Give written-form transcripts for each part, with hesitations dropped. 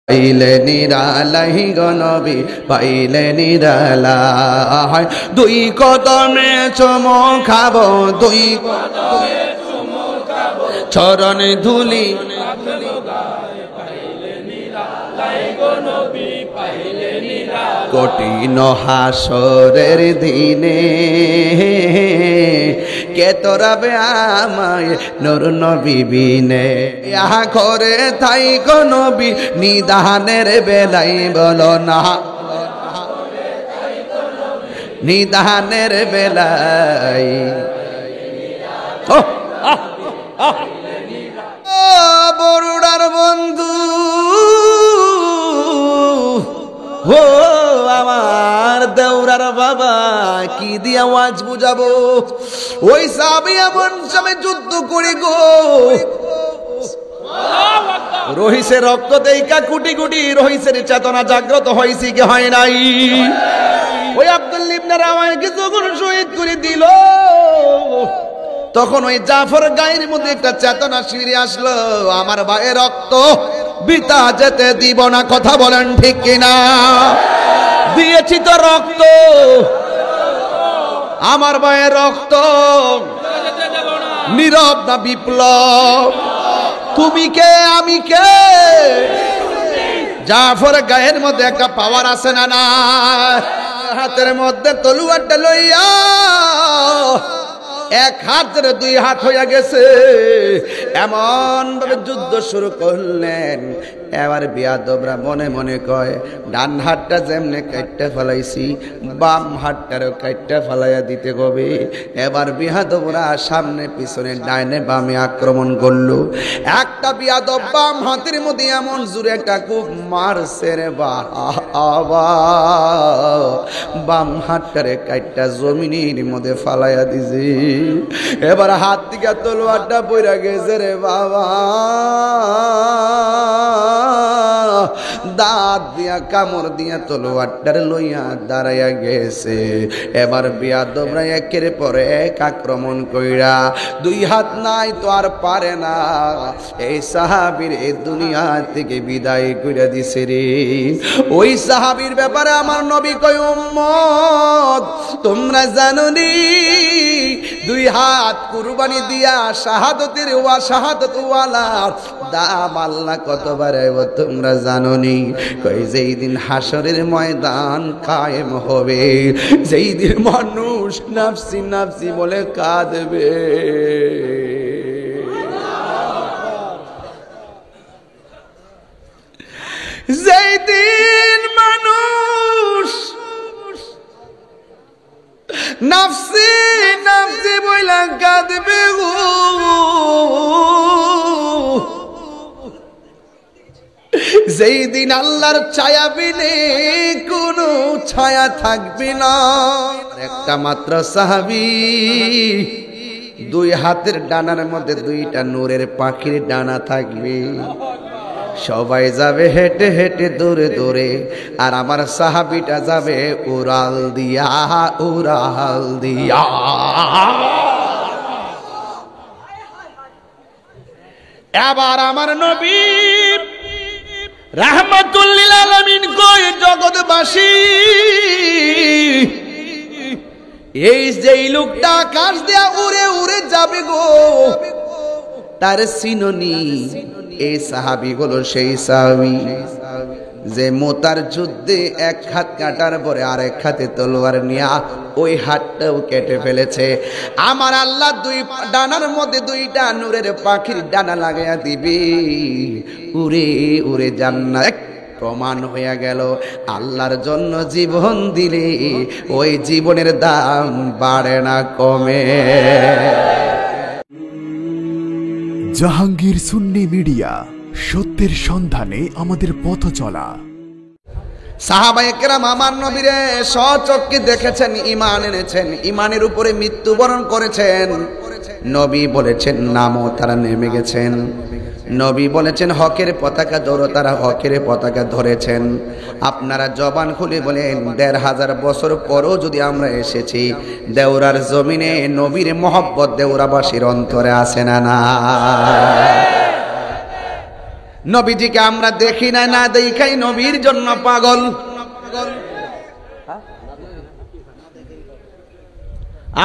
পাইলে নিরালাই গো নবী পাইলে নিরালাই দুই কদমে চুমো খাবো দুই কদমে চুমো খাবো চরণে ধুলি পাইলে নিরালাই গো নবী পাইলে নিরালাই কঠিন হাসরের দিনে কে তোরাবে আমায় নূর নবী বিনে ইহা করে তাই গো নবী নিদানের বেলাই বলো না নিদানের বেলাই ও বরুড়ার বন্ধু ও আমার দেওরার বাবা কি দিয়া ওয়াজ বুঝাবো ওই সাহাবী এমন সময় যুদ্ধ করে গো রহিসের রক্ত দেইকা কুটি কুটি রহিসের চেতনা জাগ্রত হইছে কি হয় নাই ওই আব্দুল্লাহ ইবনে রাওয়াহকে যখন শহীদ করে দিল তখন ওই জাফর গায়ের মধ্যে একটা চেতনা ফিরে আসলো আমার ভাইয়ের রক্ত বিতা যেতে দিব না কথা বলেন ঠিক কিনা দিয়েছি তো রক্ত আমার ভাইয়ের রক্ত নীরব না বিপ্লব তুমি কে আমি কে জাফর গায়ের মধ্যে একটা পাওয়ার আছে না না হাতের মধ্যে তলোয়ারটা লইয়া এক হাত ধরে দুই হাত হইয়া গেছে এমন ভাবে যুদ্ধ শুরু করলেন এবার বিয়াদবরা মনে মনে কয় ডান হাতটা যেমনে কাটতে ফেলাইছি বাম হাতটারও কাটতে ফেলাইয়া দিতে হবে এবার বিয়াদবরা সামনে পিছনে ডাইনে বামে আক্রমণ করলো একটা বিয়াদব বাম হাতের মধ্যে এমন জোরে একটা খুব মারছে রে বাবা বাম হাতটারে কাটটা জমিনের মধ্যে ফালাইয়া দিছে এবার হাত থেকে তলোয়ারটা পইরা গেছে রে বাবা দাঁত দিয়া কামড় দিয়া তলোয়ারটারে লইয়া দাঁড়াইয়া গেছে এবার বিয়াদবরা একের পরে এক আক্রমণ কইরা দুই হাত নাই তো আর পারে না এই সাহাবীর এই দুনিয়া থেকে বিদায় কইরা দিছে রে ওই সাহাবীর ব্যাপারে আমার নবী কয় উম্মত তোমরা জানোনি দুই হাত কুরবানি দিয়া শাহাদতের ওয়া শাহাদত ওয়ালা দাম আল্লাহ কত বাড়াইব তোমরা জানোনি কই যেই দিন হাসরের ময়দান কায়েম হবে যেই দিন মানুষ নাফসি নাফসি বলে কাঁদবে যেই দিন মানুষ নাফসি নাফসি বইলা কাঁদবে গো যেই দিন আল্লাহর ছায়া বিনে কোনো ছায়া থাকবে না একটা মাত্র সাহাবী দুই হাতের ডানার মধ্যে দুইটা নূরের পাখির ডানা থাকবে সবাই যাবে হেঁটে হেঁটে দূরে দূরে আর আমার সাহাবীটা যাবে উড়াল দিয়া উড়াল দিয়া এবার আমার নবী রাহমাতুল লিল আলামিন কয় জগৎবাসী এই যে লোকটা আকাশ দিয়া উড়ে উড়ে যাবে গো তার চিননি এই সাহাবী হলো সেই সাহাবী যে মোতার যুদ্ধে এক হাত কাটার পরে আরেক হাতে তলোয়ার নিয়ে ওই হাতটাও কেটে ফেলেছে আমার আল্লাহ দুই ডানার মধ্যে দুইটা নূরের পাখির ডানা লাগাইয়া দিবে উড়ে উড়ে জান্নাত প্রমাণ হয়ে গেল আল্লাহর জন্য জীবন দিলে ওই জীবনের দাম বাড়ে না কমে জাহাঙ্গীর সুন্নি মিডিয়া সত্যের সন্ধানে আমাদের পথ চলা সাহাবায়ে কেরাম আমার নবীরে স্বচক্ষে দেখেছেন ঈমান এনেছেন ঈমানের উপরে মৃত্যুবরণ করেছেন নবী বলেছেন নামও তারা নেমে গেছেন নবী বলেছেন হকের পতাকা ধরো তারা হকের পতাকা ধরেছেন আপনারা জবান খুলে বলেন ১৫০০ বছর পরও যদি আমরা এসেছি দেওরার জমিনে নবীর মহব্বত দেওরাবাসীর অন্তরে আছে না না নবীজিকে আমরা দেখি না, না দেখাই নবীর জন্য পাগল।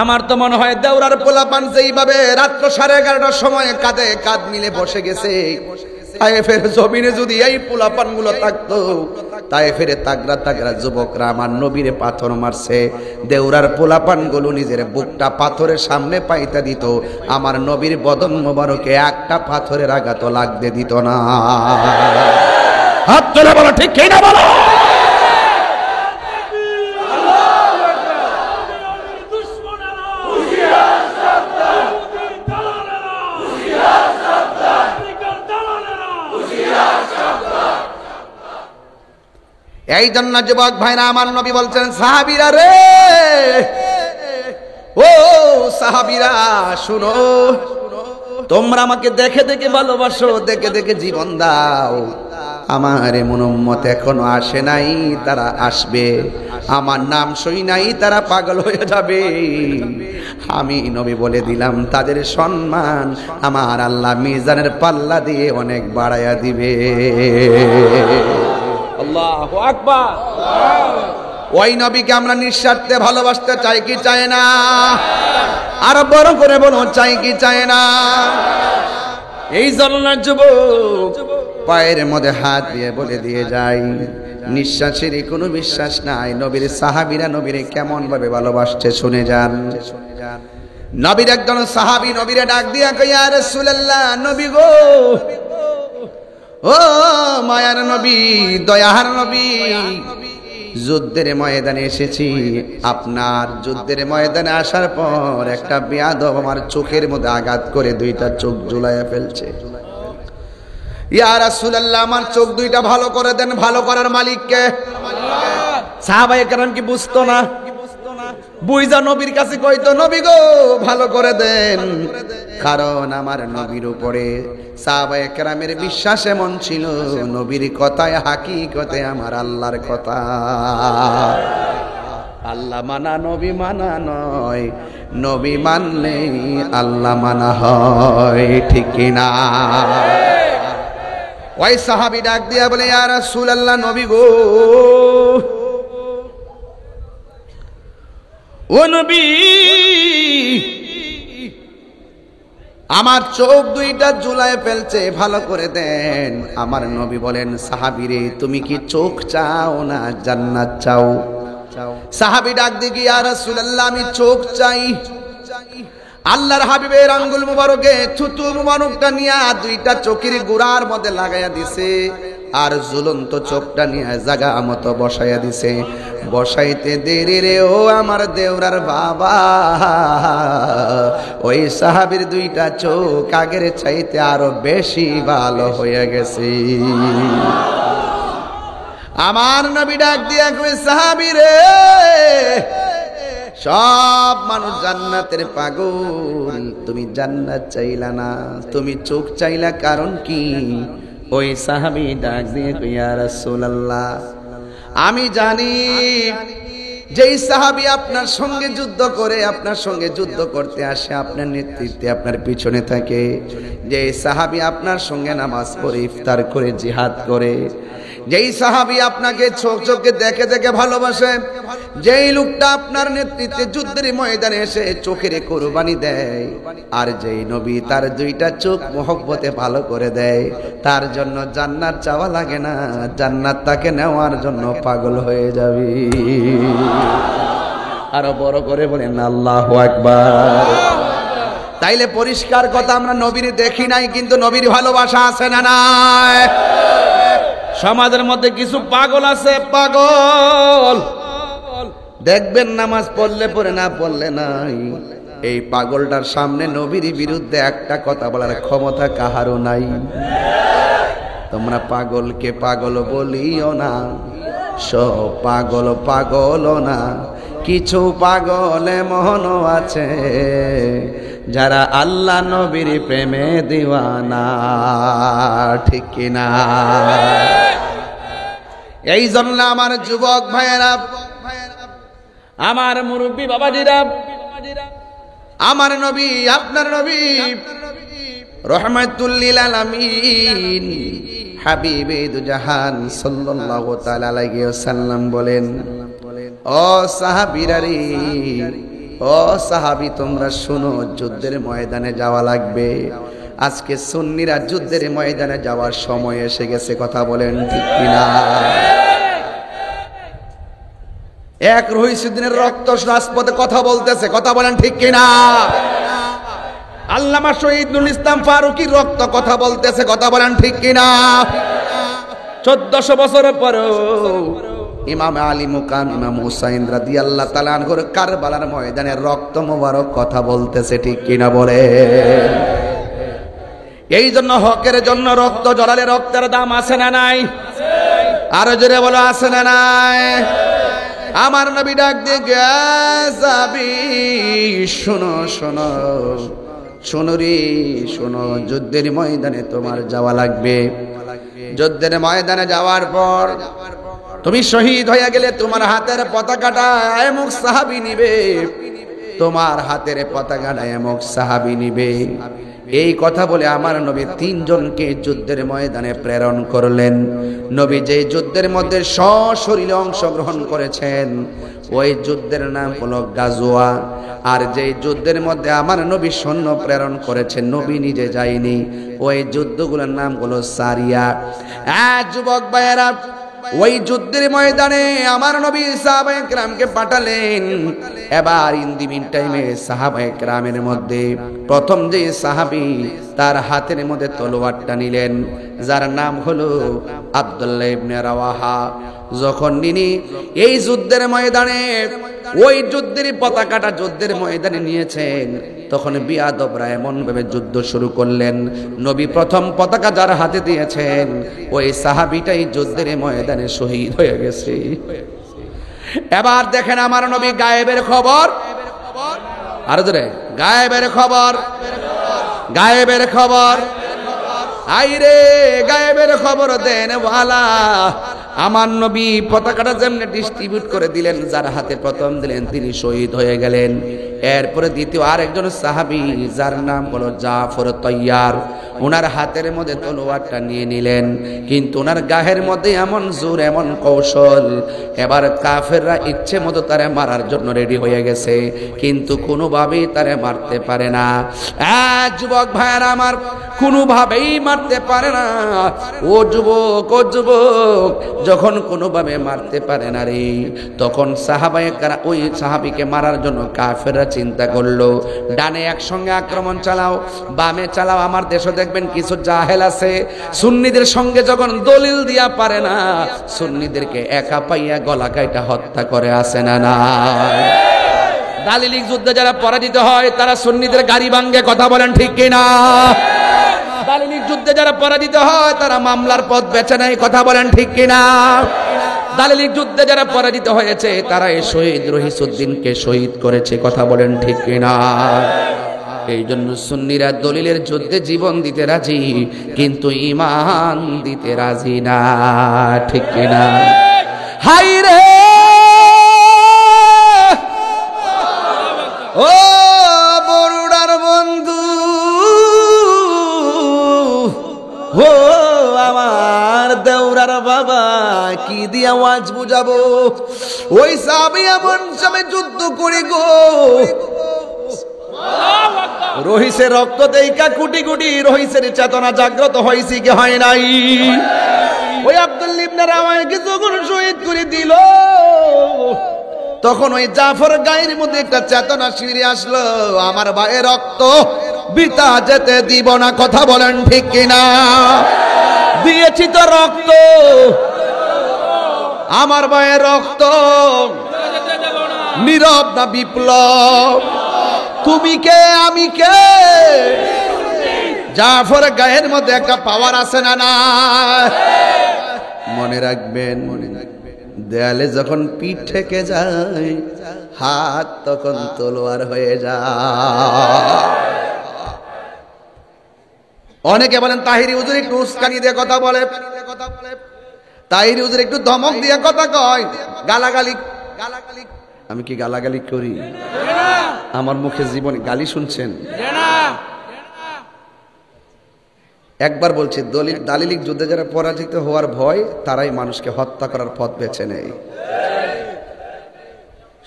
আমার তো মনে হয় দেওরার পোলাপান যেইভাবে রাত্র 11:30টার সময় কাঁধে কাঁধ মিলে বসে গেছে, তায়েফের জমিনে যদি এই পোলাপান গুলো থাকতো, তায়েফের তাগড়া তাগড়া যুবকরা আমার নবীরে পাথর মারছে, দেওরার পোলাপান গুলো নিজের বুকটা পাথরের সামনে পাইতা দিত, আমার নবীর বদন মোবারকে একটা পাথরের আঘাত লাগতে দিত না। হাত তুলে বলো ঠিক কি না বলো। এই জন্য যুবক ভাইরা আমার নবী বলছেন, সাহাবীরা রে, ও সাহাবীরা শুনো, তোমরা আমাকে দেখে দেখে ভালোবাসো, দেখে দেখে জীবন দাও, আমার এমন উম্মত এখনো আসে নাই, তারা আসবে, আমার নাম শুই নাই তারা পাগল হয়ে যাবে। আমি নবী বলে দিলাম তাদের সম্মান আমার আল্লাহ মিজানের পাল্লা দিয়ে অনেক বাড়াইয়া দিবে। আল্লাহু আকবার। ওই নবীকে আমরা নিঃস্বার্থে ভালোবাসতে চাই কি চাই না? আরো বড় করে বলো, চাই কি চাই না? এই জন্য যুবক পায়ের মধ্যে হাত দিয়ে বলে দিয়ে যাই, নিঃশ্বাসের কোনো বিশ্বাস নাই। নবীর সাহাবীরা নবীরে কেমন ভাবে ভালোবাসছে শুনে যান। নবীর একজন সাহাবী নবীরে ডাক দিয়া কই, ইয়া রাসূলুল্লাহ, নবী গো, ও মায়ার নবী, দয়ার নবী, যুদ্ধের ময়দানে এসেছি, আপনার যুদ্ধের ময়দানে আসার পর একটা বেয়াদব আমার চোখের মধ্যে আঘাত করে দুইটা চোখ ঝুলাইয়া ফেলছে। ইয়া রাসূলুল্লাহ, আমার চোখ দুইটা ভালো করে দেন। ভালো করার মালিক কে? সাহাবায়ে কেরাম কি বুঝতো না? বুইজা নবীর কাছে কইতো, নবী গো ভালো করে দেন। কারণ আমার নবীর উপরে সাহাবায়ে কেরামের বিশ্বাস এমন ছিল, নবীর কথায় হাকিকতে আমার আল্লাহর কথা। আল্লাহ মানা নবী মানা নয়, নবী মানলে আল্লাহ মানা হয়, ঠিক কি না? ওই সাহাবী ডাক দিয়া বলে, ইয়া রাসূলুল্লাহ, নবী গো, ও নবী, আমার চোখ দুইটা ঝুলায় ফেলছে, ভালো করে দেন। আমার নবী বলেন, সাহাবীরে তুমি কি চোখ চাও না জান্নাত চাও? সাহাবী ডাক দিয়ে, ইয়া রাসূলুল্লাহ, আমি চোখ চাই। আল্লাহর হাবিবের আঙ্গুল মুবারকে থুতু মুবারকটা নিয়া দুইটা চোখের গোড়ার মধ্যে লাগাইয়া দিছে, আর ঝুলন্ত চোখটা নিয়ে জায়গা মতো বসাইয়া দিছে। বসাইতে দেরি রে ও আমার দেওরার বাবা, ওই সাহাবীর দুইটা চোখ আগের চাইতে আরো বেশি ভালো হয়ে গেছে। আমার নবী ডাক দিয়া কই, সাহাবী রে, সব মানুষ জান্নাতের পাগল, তুমি জান্নাত চাইলা না, তুমি চোখ চাইলা, কারণ কি? ওই সাহাবী ডাক দিয়ে কই, ইয়া রাসূলুল্লাহ, আমি জানি যেই সাহাবী আপনার সঙ্গে যুদ্ধ করে, আপনার সঙ্গে যুদ্ধ করতে আসে, আপনার নেতৃত্বে আপনার পিছনে থাকে, যেই সাহাবী আপনার সঙ্গে নামাজ পড়ে ইফতার করে জিহাদ করে, যেই সাহাবী আপনাকে চোখ চোখে দেখে দেখে ভালোবাসে, যেই লোকটা আপনার নেতৃত্বে যুদ্ধের ময়দানে এসে চোখের কুরবানি দেয়, আর যেই নবী তার দুইটা চোখ মহব্বতে ভালো করে দেয়, তার জন্য জান্নাত চাওয়া লাগে না, জান্নাত তাকে নেওয়ার জন্য পাগল হয়ে যাবে। আরো বড় করে বলেন আল্লাহু আকবার। তাইলে পরিষ্কার কথা, আমরা নবীর দেখি নাই, কিন্তু নবীর ভালোবাসা আছে না নাই? সমাজের মধ্যে কিছু পাগল আছে, পাগল দেখবেন নামাজ পড়লে পড়ে, না পড়লে নাই। এই পাগলটার সামনে নবীর বিরুদ্ধে একটা কথা বলার ক্ষমতা কাহারও নাই। তোমরা পাগলকে পাগল বলিও না, সব পাগল পাগল না, কিছু পাগল এমনও আছে যারা আল্লাহ নবীর প্রেমে দিওয়ানা, ঠিক কিনা? এই জন্য আমার যুবক ভাইয়েরা, আমার মুরব্বী বাবাজিরা, আমার নবী, আপনার নবী রহমাতুল লিল আলামিন, হাবিবে দু জাহান সাল্লাল্লাহু তাআলা আলাইহি ওয়াসাল্লাম বলেন, ও সাহাবীরা রে, ও সাহাবী তোমরা শুনো, যুদ্ধের ময়দানে যাওয়া লাগবে। আজকে সুন্নিরা যুদ্ধের ময়দানে যাওয়ার সময় এসে গেছে, কথা বলেন ঠিক কিনা? এক রহিসুদ্দিনের রক্ত রাজপথে কথা বলতেছে, কথা বলেন ঠিক কিনা? আল্লামা শহীদুল ইসলাম ফারুকীর রক্ত কথা বলতেছে, কথা বলেন ঠিক কিনা? 1400 বছরের পরেও ইমাম আলী মুকাম ইমাম হুসাইন রাদিয়াল্লাহু তাআলা আনহুর কারবালার ময়দানে রক্ত মোবারক কথা বলতেছে, ঠিক কিনা বলে? এই জন্য হকের জন্য রক্ত জড়ালে রক্তের দাম আছে না নাই? আরো জোরে বলো, আছে না নাই? আমার নবী ডাক দিয়ে যাবি, শোনো শোনো শোনো রে শোনো, যুদ্ধের ময়দানে তোমার যাওয়া লাগবে। যুদ্ধের ময়দানে যাওয়ার পর তুমি শহীদ হয়ে গেলে তোমার হাতের পতাকাটা এমক সাহাবী নিবে, তোমার হাতের পতাকাটা এমক সাহাবী নিবে। এই কথা বলে আমার নবী 3 জনকে যুদ্ধের ময়দানে প্রেরণ করলেন। নবী যে যুদ্ধের মধ্যে সশরীরে অংশগ্রহণ করেছেন ওই যুদ্ধের নাম হলো গাজওয়া। আর যে যুদ্ধের মধ্যে আমার নবী সৈন্য প্রেরণ করেছেন, নবী নিজে যায়নি, ওই যুদ্ধগুলোর নাম হলো সারিয়া। যুবক ভাইয়েরা, ওই যুদ্ধের ময়দানে আমার নবী সাহাবায়ে কেরামকে পাঠালেন। এবার ইন দি মিন টাইমে সাহাবায়ে কেরামের মধ্যে প্রথম যে সাহাবী তার হাতের মধ্যে তলোয়ারটা নিলেন, যার নাম হলো আব্দুল্লাহ ইবনে রাওয়াহা। যখন তিনি এই যুদ্ধের ময়দানে ওই যুদ্ধের পতাকাটা যুদ্ধের ময়দানে নিয়েছেন, তখন বিয়াদবরা এমন ভাবে যুদ্ধ শুরু করলেন, নবী প্রথম পতাকা যার হাতে দিয়েছেন ওই সাহাবীটাই যুদ্ধের ময়দানে শহীদ হয়ে গেছে। এবার দেখেন আমার নবী গায়েবের খবর, আর জোরে গায়েবের খবর, গায়েবের খবর, আইরে গায়েবের খবর দেন ওয়ালা। আমার নবী পতাকাটা যেমনি ডিস্ট্রিবিউট করে দিলেন, যার হাতে প্রথম দিলেন তিনি শহীদ হয়ে গেলেন। এরপরে দ্বিতীয় আরেকজন সাহাবী যার নাম হলো জাফর তৈয়ার, ওনার হাতের মধ্যে তলোয়ারটা নিয়ে নিলেন, কিন্তু ওনার গায়ের মধ্যে এমন জোর এমন কৌশল, এবার কাফেররা ইচ্ছে মতো তারে মারার জন্য রেডি হয়ে গেছে, কিন্তু কোনোভাবেই তারে মারতে পারে না। যুবক ভাইয়েরা আমার, কোনোভাবেই মারতে পারে না। ও যুবক, ও যুবক, যখন কোনোভাবে মারতে পারে না রে, তখন সাহাবায়ে কেরাম ওই সাহাবীকে মারার জন্য কাফেররা চিন্তা করলো, ডানে একসঙ্গে আক্রমণ চালাও, বামে চালাও। আমার দেশে দেখবেন কিছু জাহেল আছে, সুন্নিদের সঙ্গে যখন দলিল দিয়া পারে না, সুন্নিদেরকে একা পাইয়া গলা কাইটা হত্যা করে, আসে না না? দালিলিক যুদ্ধে যারা পরাজিত হয় তারা সুন্নিদের গাড়ি ভাঙ্গে, কথা বলেন ঠিক কিনা? দালিলিক যুদ্ধে যারা পরাজিত হয় তারা মামলার পথ বেছে নেয়, কথা বলেন ঠিক কিনা? দালিলিক যুদ্ধে যারা পরাজিত হয়েছে তারা এই শহীদ রহিসুদ্দিনকে শহীদ করেছে, কথা বলেন ঠিক কিনা? এই জন্য সুন্নিরা দলিলের যুদ্ধে জীবন দিতে রাজি, কিন্তু ঈমান দিতে রাজি না, ঠিক কিনা? হাই রে ও বরুডার বন্ধু, ও আমার দেওরার বাবা, কি দিয়া ওয়াজ বুঝাবো? ওই সাহাবী এমন সময় যুদ্ধ করে গো, রহিসের রক্ত দেইকা কুটি কুটি রহিসের চেতনা জাগ্রত হয়েছে কি হয় নাই? ওই আব্দুল্লাহ ইবনে রাওয়াহাকে যখন শহীদ করে দিল, তখন ওই জাফর গায়ের মধ্যে একটা চেতনা ফিরে আসলো, আমার ভাইয়ের রক্ত বৃথা যেতে দিব না, কথা বলেন ঠিক কিনা? দিয়েছি তো রক্ত, আমার ভাইয়ের রক্ত নীরব না বিপ্লব? তুমি কে আমি কে? জাফর গায়ের মধ্যে একটা পাওয়ার আছে না না? মনে রাখবেন, দেয়ালে যখন পিঠ ঠেকে যায়, হাত তখন তলোয়ার হয়ে যায়। অনেকে বলেন তাহিরি হুজুর একটু উস্কানি দিয়ে কথা বলে, তাহিরি হুজুর একটু ধমক দিয়ে কথা কয়, গালাগালি। আমি কি গালাগালি করি? আমার মুখে জীবনে গালি শুনছেন? একবার বলছি, দালিলিক যুদ্ধে যারা পরাজিত হওয়ার ভয়, তারাই মানুষকে হত্যা করার পথ বেছে নেয়।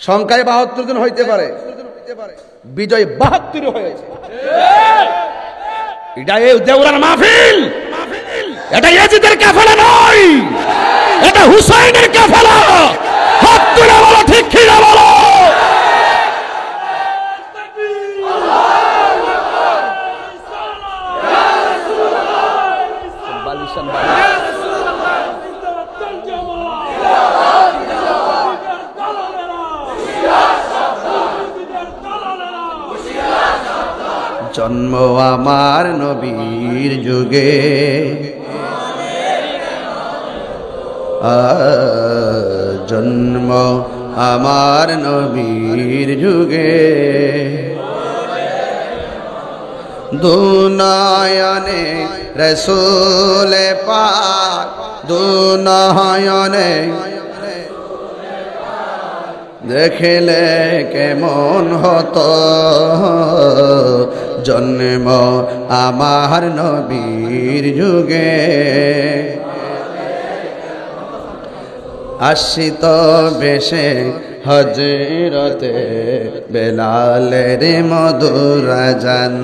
সংখ্যায় ৭২ জন হইতে পারে, বিজয় ৭২ হয়েছে। এটা এই দেওরার মাহফিল, এটা ইয়াজিদের কাফেলা নয়, এটা হুসাইনের কাফেলা। হাত তুলে বলো ঠিক কি না বলো। জন্ম আমার নবীর যুগে, জন্ম আমার নবীর যুগে, দুনয়নে রসূল পাক, দুনয়নে দেখলে কেমন হতো জন্ম আমার নবীর যুগে। আসিত বেশে হযরতে বেলালের মধুর আযান,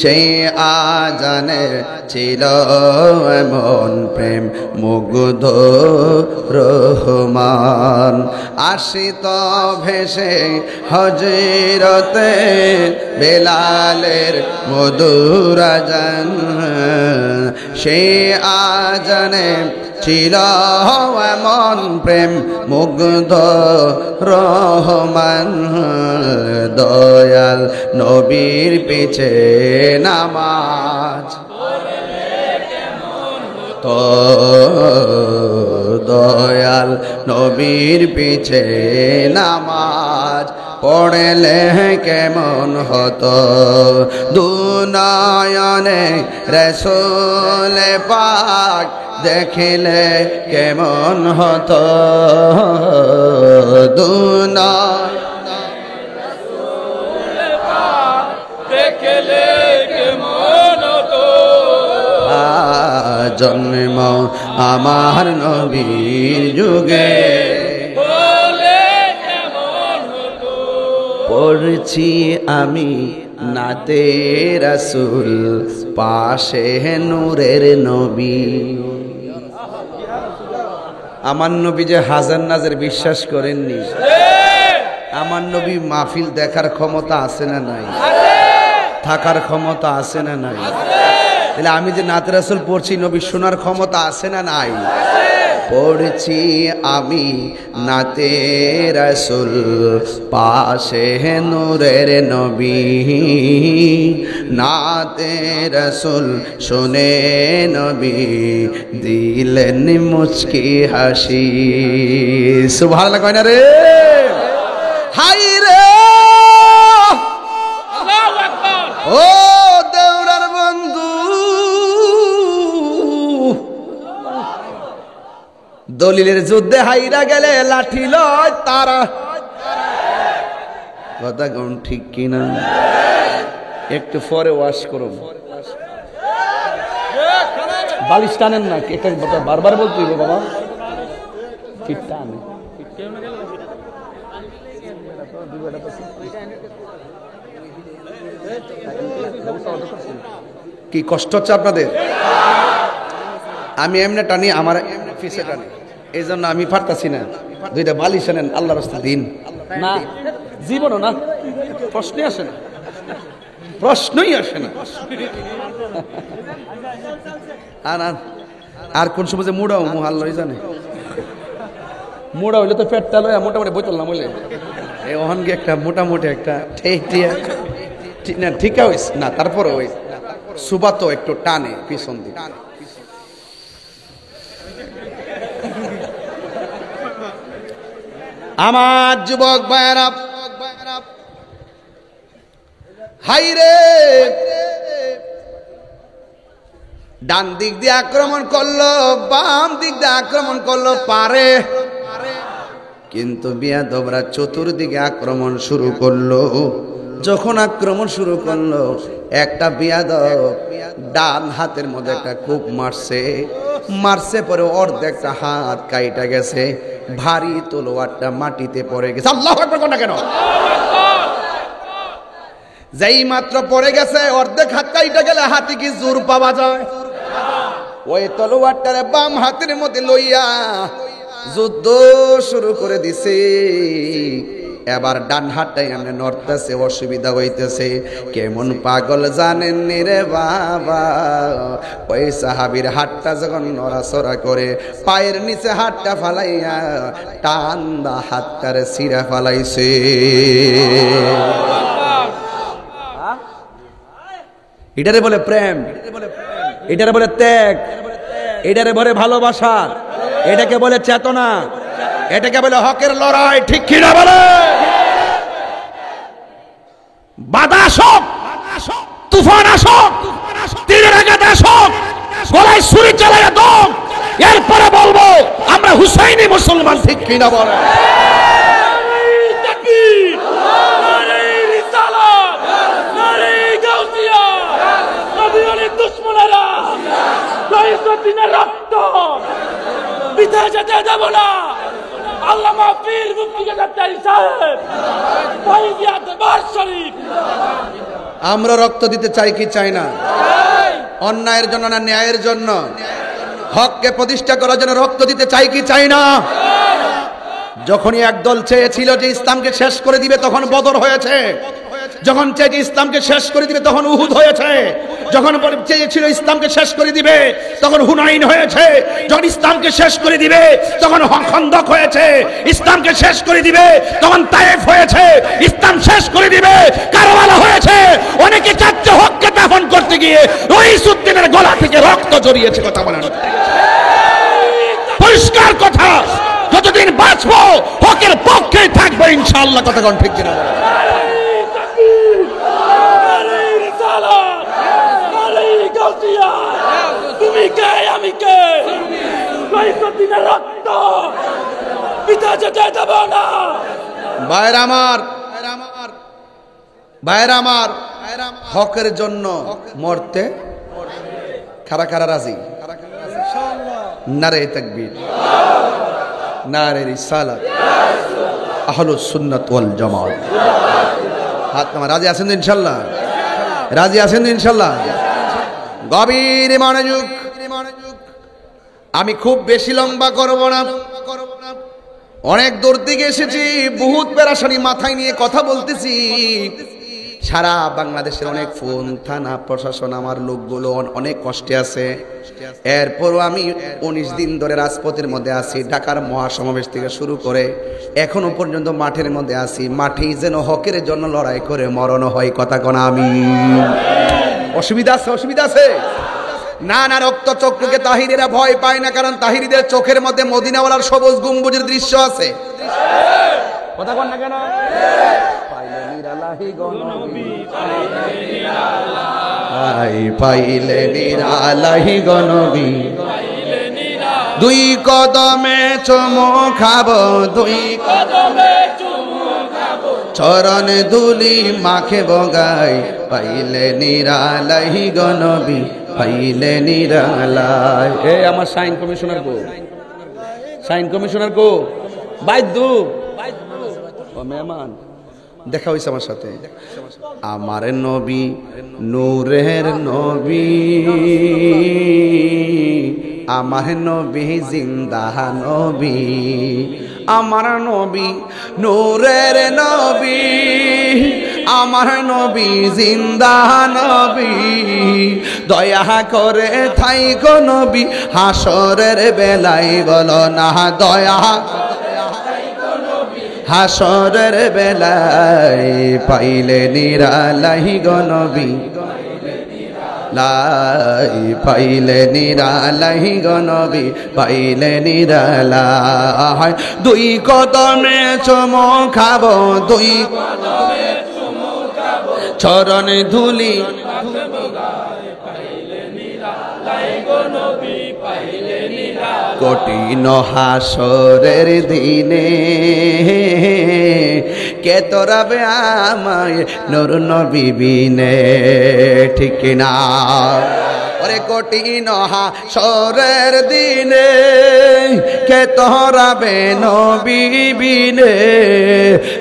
সেই আযানে ছিল এমন প্রেম মুগ্ধ রহমান। আসিত ভেসে হযরতে বেলালের মধুর আযান, সেই আযানে ছিল এমন প্রেম মুগ্ধ রহমান। দয়াল নবীর পিছে নামাজ তো, দয়াল নবীর পিছে নামাজ পড়লে কেমন হতো, দুনয়নে রাসূল পাক দেখিলে কেমন হতো, দুনয়নে রাসূল পাক দেখিলে কেমন হতো। জন্ম আমার নবীর যুগে, পড়ছি আমি নাতে রাসূল, পাশে নূরের নবী। আমার নবী যে হাজার নাজের বিশ্বাস করেননি, আমার নবী মাহফিল দেখার ক্ষমতা আছে না নাই, থাকার ক্ষমতা আছে না নাই, তাহলে আমি যে নাতে রাসূল পড়ছি নবী শোনার ক্ষমতা আছে না নাই। পড়ছি আমি নাতে রাসূল, পাশে নূরের নবী, নাতে রাসূল শুনে নবী দিলেন মুচকি হাসি। সুবহানাল্লাহ কয় না রে, হাই রে আল্লাহু আকবার। ও দেওরার বন্ধু, দলিলের যুদ্ধে হাইরা গেলে লাঠি লয় তারা। কথা কোন ঠিক কিনা? একটু পরে ওয়াশ করো, বালিশ টানেন না, এটা বারবার বলতে হইব বাবা, ঠিক টানে। কি কষ্ট হচ্ছে আপনাদের? আমি এমনি টানি, আমার পিছে টানি, এই জন্য আমি পারতাছি না। দুইটা বালিশ আনেন, আল্লাহর রাস্তা দিন না, জীবনও না, প্রশ্নই আসে না, প্রশ্নই আসে না। আর কোন সময় যে মুড়াও আল্লাহই জানে, মুড়া হইলে তো পেটটা লয় মোটামুটি বইতল না বলে এই ওখান গিয়ে একটা মোটামুটি একটা না ঠিক হইস না, তারপরে ওই সুবা তো একটু টানে পিছন দিকে। আমার যুবক ভাইয়েরা, হাই রে, ডান দিক দিয়ে আক্রমণ করলো, বাম দিক দিয়ে আক্রমণ করলো, পারে কিন্তু বিয়াদবরা চতুর্দিকে আক্রমণ শুরু করলো। যখন আক্রমণ শুরু করলো, একটা বিয়াদব ডান হাতের মধ্যে একটা কূপ মারছে পরে অর্ধেকটা হাত কাইটা গেছে, ভারী তলোয়ারটা মাটিতে পড়ে গেছে। আল্লাহু আকবার কোন না কেন? যেই মাত্র পড়ে গেছে, অর্ধেক হাত কাইটা গেলে হাতে কি জোর পাওয়া যায়? ওই তলোয়ারটারে বাম হাতের মধ্যে লইয়া যুদ্ধ শুরু করে দিছে। এবার ডান হাতটাই এমনি নড়তেছে, অসুবিধা হইতেছে। কেমন পাগল জানেন নি রে বাবা, ওই সাহাবীর হাতটা যখন নড়াচড়া করে, পায়ের নিচে হাতটা ফালাইয়া টান্দা হাতটারে ছিঁড়া ফালাইছে। এটারে বলে প্রেম, এটারে বলে ত্যাগ, এটারে বলে ভালোবাসা, এটাকে বলে চেতনা, এটাকে বলে হকের লড়াই। ঠিক কিনা বলে? বাধা আসুক, তুফান আসুক, তীরের আঘাত আসুক, গলায় ছুরি চালাইয়া দাও, এরপরে বলবো আমরা হুসাইনি মুসলমান। ঠিক কিনা বলে? রক্ত পিতা যেতে দেব না। আল্লামা পীর মুফতি কাটারি সাহেব বাইজিয়াত বার শরীফ। আমরা রক্ত দিতে চাই কি চাই না? অন্যায়ের জন্য না ন্যায়ের জন্য? হককে প্রতিষ্ঠা করার জন্য রক্ত দিতে চাই কি চাই না? যখনই একদল চেয়েছিল যে ইসলামকে শেষ করে দিবে, তখন বদর হয়েছে। যখন চেয়েছে ইসলামকে শেষ করে দিবে, তখন উহুদ হয়েছে। যখন চেয়েছিল ইসলামকে শেষ করে দিবে, তখন হুনাইন হয়েছে। যখন ইসলামকে শেষ করে দিবে, তখন খন্দক হয়েছে। ইসলামকে শেষ করে দিবে, তখন তায়েফ হয়েছে। ইসলাম শেষ করে দিবে, কারবালা হয়েছে। অনেকে চাচ্ছে হককে দাফন করতে গিয়ে রইসুদ্দিনের গলা থেকে রক্ত জড়িয়েছে। কথা বলেন, পরিষ্কার কথা। যতদিন বাঁচবো হকের পক্ষে থাকবো ইনশাআল্লাহ। কথা কোন ঠিক কিনা? তুমি কে আমি কে? রইসুদ্দিনের রক্ত পিতা যেতে দেব না। ভাইরা আমার, ভাইরা আমার, হকের জন্য মরতে কারা কারা রাজি? নারে তাকবীর, নারে রিসালাত, আহলুস সুন্নাত ওয়াল জামাত। হাত নামা। রাজি আছেন তো ইনশাআল্লাহ? রাজি আছেন তো ইনশাআল্লাহ? গভীর মনোযোগ। আমি খুব বেশি লম্বা করব না। অনেক দূর থেকে এসেছি, বহুত পেরেশানি মাথায় নিয়ে কথা বলতেছি। সারা বাংলাদেশের অনেক ফোন, থানা প্রশাসন, আমার লোকগুলো অনেক কষ্টে আছে। এরপরও আমি 19 দিন ধরে রাজপথের মধ্যে আছি। ঢাকার মহাসমাবেশ থেকে শুরু করে এখনো পর্যন্ত মাঠের মধ্যে আছি। মাঠেই যেন হকের জন্য লড়াই করে মরণ হয়। কথা কোন আমি? অসুবিধা আছে? অসুবিধা আছে না? না, রক্ত চক্ষুকে তাহিরিরা ভয় পায় না, কারণ তাহিরিদের চোখের মধ্যে মদিনাওয়ালার সবুজ গম্বুজের দৃশ্য আছে। কথা কোন না কেন? পাইলে নিরালাহি গনবী, দুই কদমে চুমু খাবো, দুই কদমে চুমু খাবো, চরণ ধুলি মাখে বগাই। পাইলে নিরালাহি গনবী, পাইলে নিরালাই। এই আমার সাইন কমিশনার গো, সাইন কমিশনার গো, বাইদু ও মেহমান দেখা হয়েছে আমার সাথে। আমার নবী নূরের নবী, আমার নবী জিন্দা নবী, আমার নবী নূরের নবী, আমার নবী জিন্দা নবী। দয়া করে থাইকো নবী হাসরের বেলায়, বলো না দয়া হাসরের বেলায়। পাইলে নিরালাহি গনবী, লাই পাইলে নিরালাহি গনবী, পাইলে নিরালাই। দুই কদমে চুমু খাবো, দুই কদমে চুমু খাবো, চরণ ধুলি কঠিন হাসরের দিনে কে তোরাবে আমায় নূর নবী বিনে, ঠিক না? ওরে কঠিন হাসরের দিনে কে তোরাবে নবী বিনে,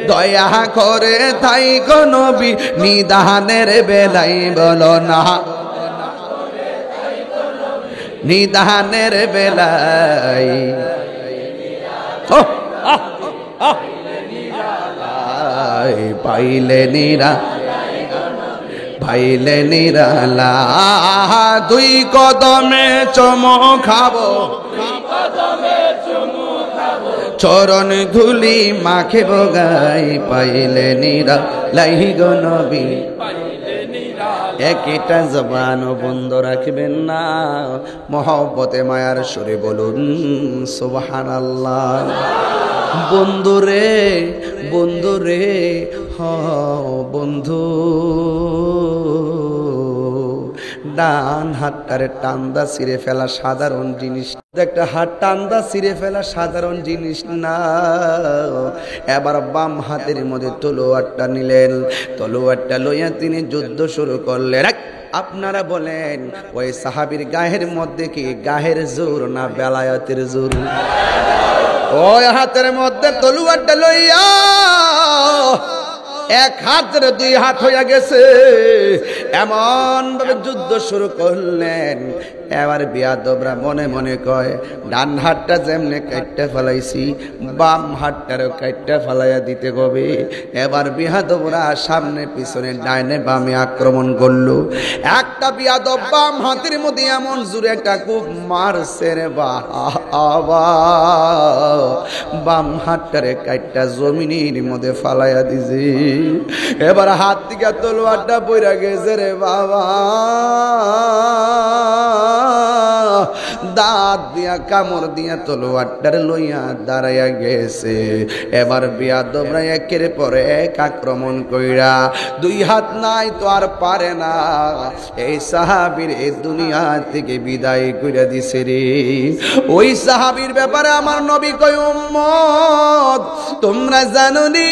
দয়া করে তাই গো নবী নিদানের বেলাই বলো না, নিদানের বেলাই পাইলে নিরা পাইলে নিরালা, দুই কদমে চুমো খাবো, চরণ ধুলি মাখে বগাই, পাইলে নিরালাই গো নবী। একটা জবান বন্ধ রাখবেন না, মহব্বতে মায়ার সুরে বলুন সুবহানাল্লাহ। বন্ধুরে বন্ধুরে হ বন্ধু, ডান হাতটারে টান্দা ছিঁড়ে ফেলা সাধারণ জিনিস, একটা হাত টান্দা ছিঁড়ে ফেলা সাধারণ জিনিস না। এবার বাম হাতের মধ্যে তলোয়ারটা নিলেন, তলোয়ারটা লইয়া তিনি যুদ্ধ শুরু করলেন। আপনারা বলেন ওই সাহাবীর গায়ের মধ্যে কি গায়ের জোর না বেলায়েতের জোর? ওই হাতের মধ্যে তলোয়ারটা লইয়া এক হাতের দুই হাত হইয়া গেছে, এমন ভাবে যুদ্ধ শুরু করলেন। এবার বিয়াদবরা মনে মনে কয় ডান হাতটা যেমনে কাটতে ফেলাইছি বাম হাতটারও কাটতে ফেলাইয়া দিতে হবে। এবার বিয়াদবরা সামনে পিছনে ডাইনে বামে আক্রমণ করলো। একটা বিয়াদব বাম হাতের মধ্যে এমন জোরে একটা খুব মারছে রে বাবা, বাম হাতটারে কাটটা জমিনের মধ্যে ফালাইয়া দিছে। এবার হাত থেকে তলোয়ারটা পইরা গেছে রে বাবা, দাঁত দিয়া কামড় দিয়া তলোয়ারটার লইয়া দাঁড়াইয়া গেছে। এবার বিয়াদবরা একের পরে এক আক্রমণ কইরা, দুই হাত নাই তো আর পারে না, এই সাহাবীর এই দুনিয়া থেকে বিদায় কইরা দিছে রে। ওই সাহাবীর ব্যাপারে আমার নবী কয়, উম্মত তোমরা জানোনি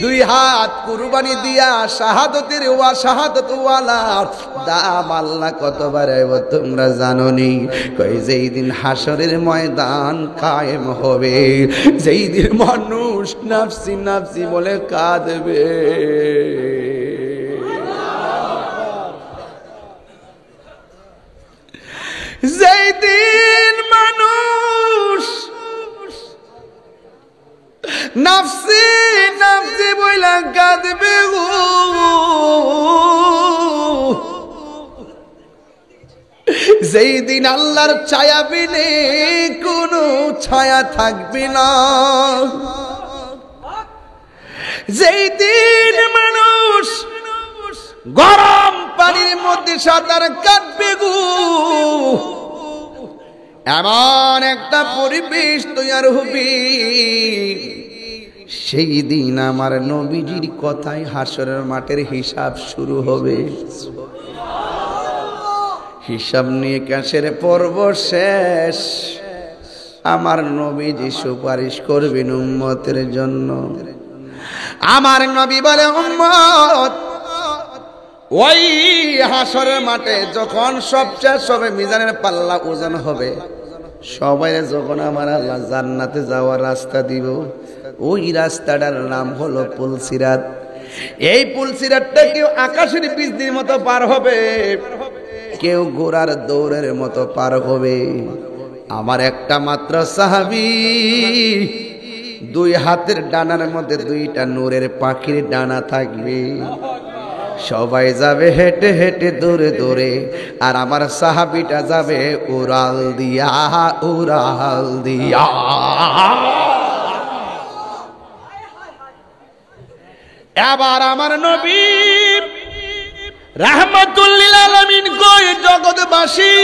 দুই হাত কুরবানি দিয়া শাহাদতের ওয়া শাহাদত ওয়ালা দাম আল্লাহ কত বাড়াইব তোমরা জানোনি? কই যেই দিন হাসরের ময়দান কায়েম হবে, যেই দিন মানুষ নাফসি নাফসি বলে কাঁদবে, যেই দিন মানুষ নাফসি নাফসি বইলা কাঁদবে গো, যেই দিন আল্লাহর ছায়া বিনে কোনো ছায়া থাকবে না, যেই দিন মানুষ গরম পানির মধ্যে সাঁতার কাটবে গো, এমন একটা পরিবেশ তৈরি হবে, সেই দিন আমার নবীজির কথায় হাসরের মাঠের হিসাব শুরু হবে। হিসাব নিয়ে কাশের পর্ব শেষ। আমার নবীজি সুপারিশ করবেন উম্মতের জন্য। আমার নবী বলে, উম্মত ওই হাসরের মাঠে যখন সবচেয়ে সবে মিজানের পাল্লা ওজন হবে, সবাই যখন আমার আল্লাহ জান্নাতে যাওয়ার রাস্তা দিব, ওই রাস্তাটার নাম হলো পুলসিরাত। এই পুলসিরাতটা কেউ আকাশের বিজলির মতো পার হবে, কেউ ঘোড়ার দৌড়ের মতো পার হবে। আমার একটা মাত্র সাহাবী, দুই হাতের ডানার মধ্যে দুইটা নূরের পাখির ডানা থাকবে, সবাই যাবে হেঁটে হেঁটে দূরে দূরে, আর আমার সাহাবীটা যাবে উড়াল দিয়া উড়াল দিয়া। এবার আমার নবী রাহমাতুল লিল আলামিন কয়, জগৎবাসী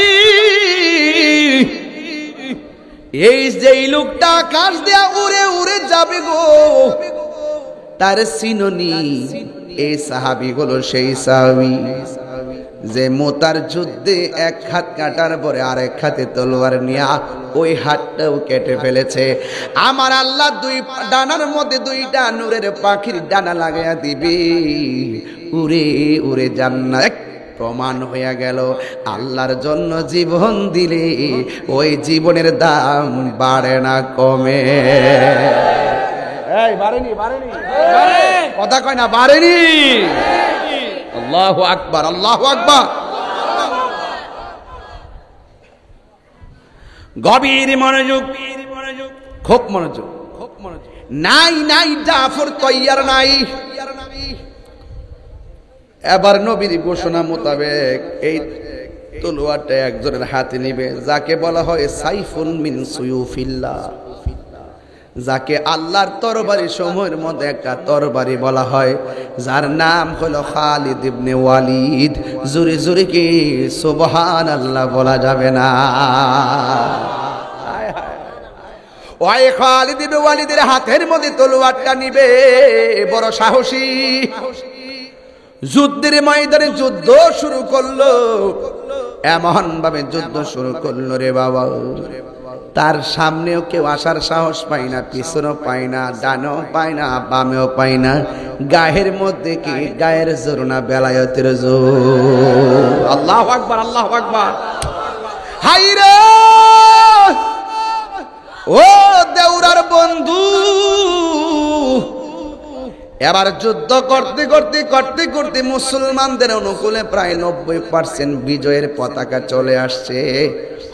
এই যে লোকটা আকাশ দিয়া উড়ে উড়ে যাবে গো, তার চিননি? এই সাহাবী হলো সেই সাহাবী যে মোতার যুদ্ধে এক হাত কাটার পরে আরেক হাতে তলোয়ার নিয়ে ওই হাতটাও কেটে ফেলেছে। আমার আল্লাহ দুই ডানার মধ্যে দুইটা নূরের পাখির ডানা লাগাইয়া দিবি, উড়ে উড়ে জান্নাত। প্রমাণ হইয়া গেল আল্লাহর জন্য জীবন দিলে ওই জীবনের দাম বাড়ে না কমে। বাড়েনি বাড়েনি কথা কয় না, বাড়েনি। আল্লাহু আকবার, আল্লাহু আকবার। গভীর মনোযোগ, খুব মনোযোগ। নাই নাই জাফর তৈয়ার নাই। এবার নবীর ঘোষণা মোতাবেক এই তলোয়ারটা একজনের হাতে নিবে, যাকে বলা হয় সাইফুন মিন সুয়ুফিল্লাহ, যাকে আল্লাহর তরবারি সমূহের মধ্যে একটা তরবারি বলা হয়, যার নাম হলো খালিদ ইবনে ওয়ালিদ। জোরে জোরে কি সুবহানাল্লাহ বলা যাবে না? ওই খালিদ ইবনে ওয়ালিদের হাতের মধ্যে তলোয়ারটা নিবে, বড় সাহসী। যুদ্ধের ময়দানে যুদ্ধ শুরু করলো, এমন ভাবে যুদ্ধ শুরু করলো রে বাবা, তার সামনেও কেউ আসার সাহস পায় না, পিছনেও পায় না, ডানেও পায় না, বামেও পায় না। গায়ের মধ্যে কি গায়ের জোর না বেলায়েতের জোর। আল্লাহু আকবার, আল্লাহু আকবার। হাইরে ও দেউরার বন্ধু, এবার যুদ্ধ করতে করতে করতে করতে মুসলমানদের অনুকূলে প্রায় 90% বিজয়ের পতাকা চলে আসছে।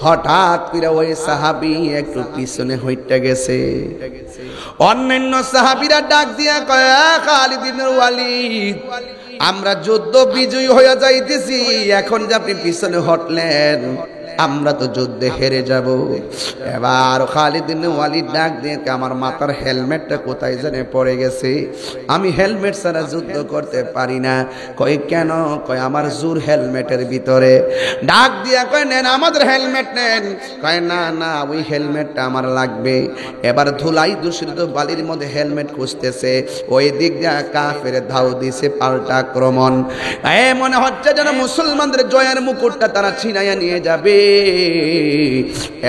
হঠাৎ করে ওই সাহাবী একটু পিছনে হইতে গেছে। অন্যান্য সাহাবীরা ডাক দিয়া কয়, খালিদ ইবনে ওয়ালিদ, আমরা যুদ্ধ বিজয়ী হয়ে যাইতেছি, এখন যে আপনি পিছনে হটলেন, আমরা তো যুদ্ধে হেরে যাব। এবার খালিদ ইবনে ওয়ালিদ ডাক দিয়ে, আমার মাথার হেলমেটটা কোথায় জানে পড়ে গেছে, আমি হেলমেট ছাড়া যুদ্ধ করতে পারি না। কয় কেন? কয় আমার জোর হেলমেটের ভিতরে। ডাক দিয়া কয় নেন আমাদের হেলমেট নেন। কয় না না, ওই হেলমেটটা আমার লাগবে। এবার ধুলাই দূষিত বালির মধ্যে হেলমেট খুঁজতেছে, ওই দিক দিয়ে কাফের ধাও দিছে পাল্টা আক্রমণ। মনে হচ্ছে যেন মুসলমানদের জয়ের মুকুটটা তারা ছিনাইয়া নিয়ে যাবে।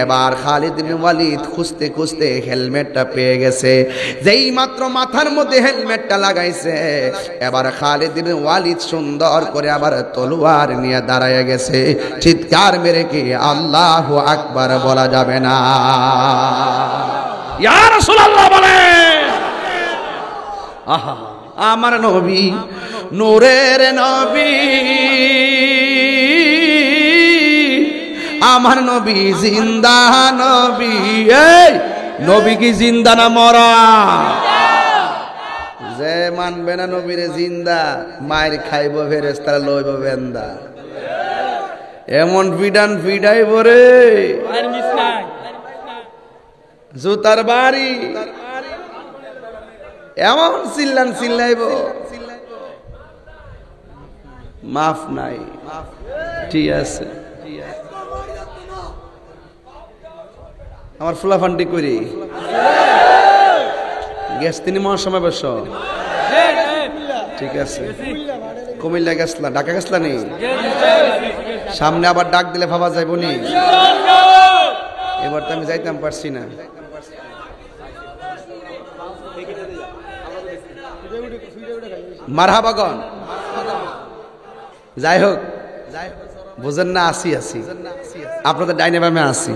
এবার খালিদ ইবনে ওয়ালিদ খুঁজতে খুঁজতে হেলমেটটা পেয়ে গেছে। যেই মাত্র মাথার মধ্যে হেলমেটটা লাগাইছে, এবার খালিদ ইবনে ওয়ালিদ সুন্দর করে আবার তলোয়ার নিয়ে দাঁড়ায় গেছে। চিৎকার মেরে কি আল্লাহু আকবার বলা যাবে না? ইয়া রাসূলুল্লাহ বলেন, আহা আমার নবী, নূরের নবী, আমার নবী জিন্দা নবী। এই নবী কি জিন্দা না মরা? যে মানবে না নবীরে জিন্দা, মায়ের খাইব ফেরেশতারা লইব বেন্দা। এমন ফিডান ফিডাইব রে, জুতার বাড়ি এমন চিল্লান চিল্লাইব, মাফ নাই। ঠিক আছে, আমার ফুলাফান্ডি করি গ্যাস তিনি মহাসময় বস। ঠিক আছে, কুমিল্লা গেছলা, ঢাকা গেছলা নি? সামনে আবার ডাক দিলে ভাবা যাইব নি? এবার তো আমি যাইতাম পারছি না। মারহাবাগন। যাই হোক, বুঝেন না, আসি আসি আপনাদের ডাইনে বামে আসি।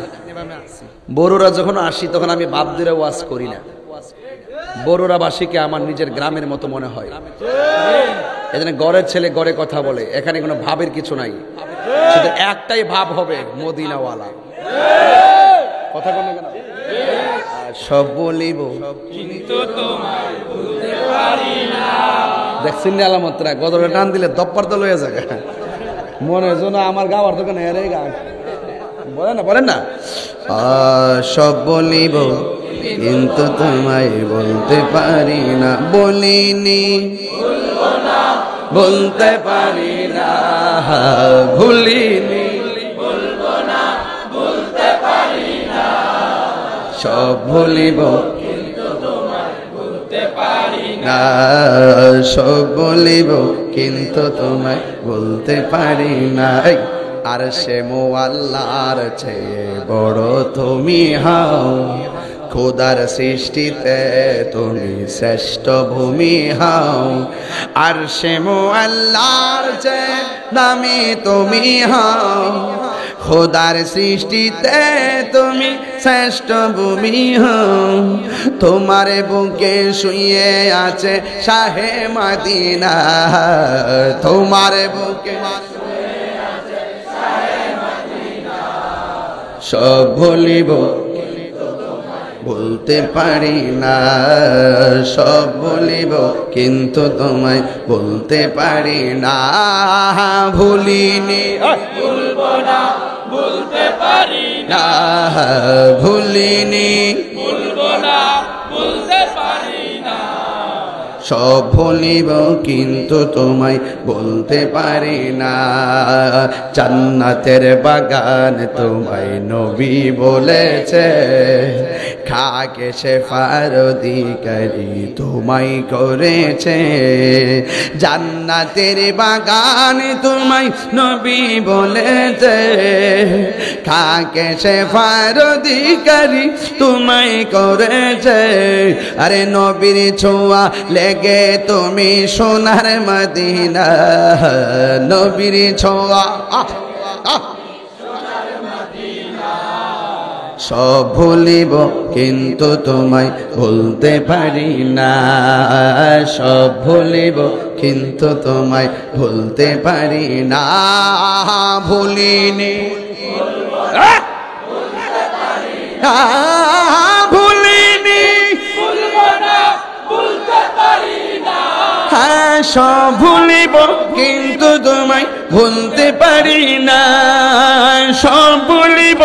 বড়ুরা যখন আসি তখন আমি বাপ ধরে ওয়াজ করি না। বড়ুরা বাসীকে আমার নিজের গ্রামের মতো মনে হয়। এখানে গড়ের ছেলে গড়ে কথা বলে, এখানে কোনো ভাবের কিছু নাই, শুধু একটাই ভাব হবে, মদিনাওয়ালা। কথা কোন কেন সব বলিব কিন্তু তোমায় বলতে পারি না। দেখছেন না আলামতরা, গদরে টান দিলে দপ্পার তো লয়ে যায়। মনে হয় না আমার গাওয়ার দোকানে হেরে গা, বলেন না বলেন না। সব বলিব কিন্তু তোমায় বলতে পারি না, বলিনি বলতে পারি না, ভুলিনি বলবো না বলতে পারি না। সব ভুলিব কিন্তু তোমায় বলতে পারি না, সব বলিব কিন্তু তোমায় বলতে পারি না। আর সে মোয়াল্লার চেয়ে বড় তুমি হও, খোদার সৃষ্টিতে তুমি শ্রেষ্ঠ ভূমি হও। আর সে মোয়াল্লার চেয়ে দামি তুমি হও, খোদার সৃষ্টিতে তুমি শ্রেষ্ঠ ভূমি হও। তোমার বুকে শুয়ে আছে শাহে মদিনা, তোমার বুকে সব ভুলিব বলতে পারি না, সব বলিব কিন্তু তোমায় বলতে পারি না। ভুলিনি ভুলবো না, ভুলতে পারি না। ভুলিনি ভুলবো না, ভুলতে পারি না। সব ভুলিব কিন্তু তোমায় বলতে পারি না। জান্নাতের বাগান তোমায় নবী বলেছে, খাকে শেফার অধিকারী তোমায় করেছে। জান্নাতের বাগান তোমায় নবী বলেছে, খাকে শেফার অধিকারী তোমায় করেছে। আরে নবীর ছোঁয়া লেগে তুমি সোনার মদিনা, নবীর ছোঁয়া সব ভুলিব কিন্তু তোমায় বলতে পারি না, সব ভুলিব কিন্তু তোমায় বলতে পারি না। ভুলিনি ভুলিনি ভুলবো না, ভুলতে পারি না। হ্যাঁ সব ভুলিব কিন্তু তোমায় ভুলতে পারি না, সব ভুলিব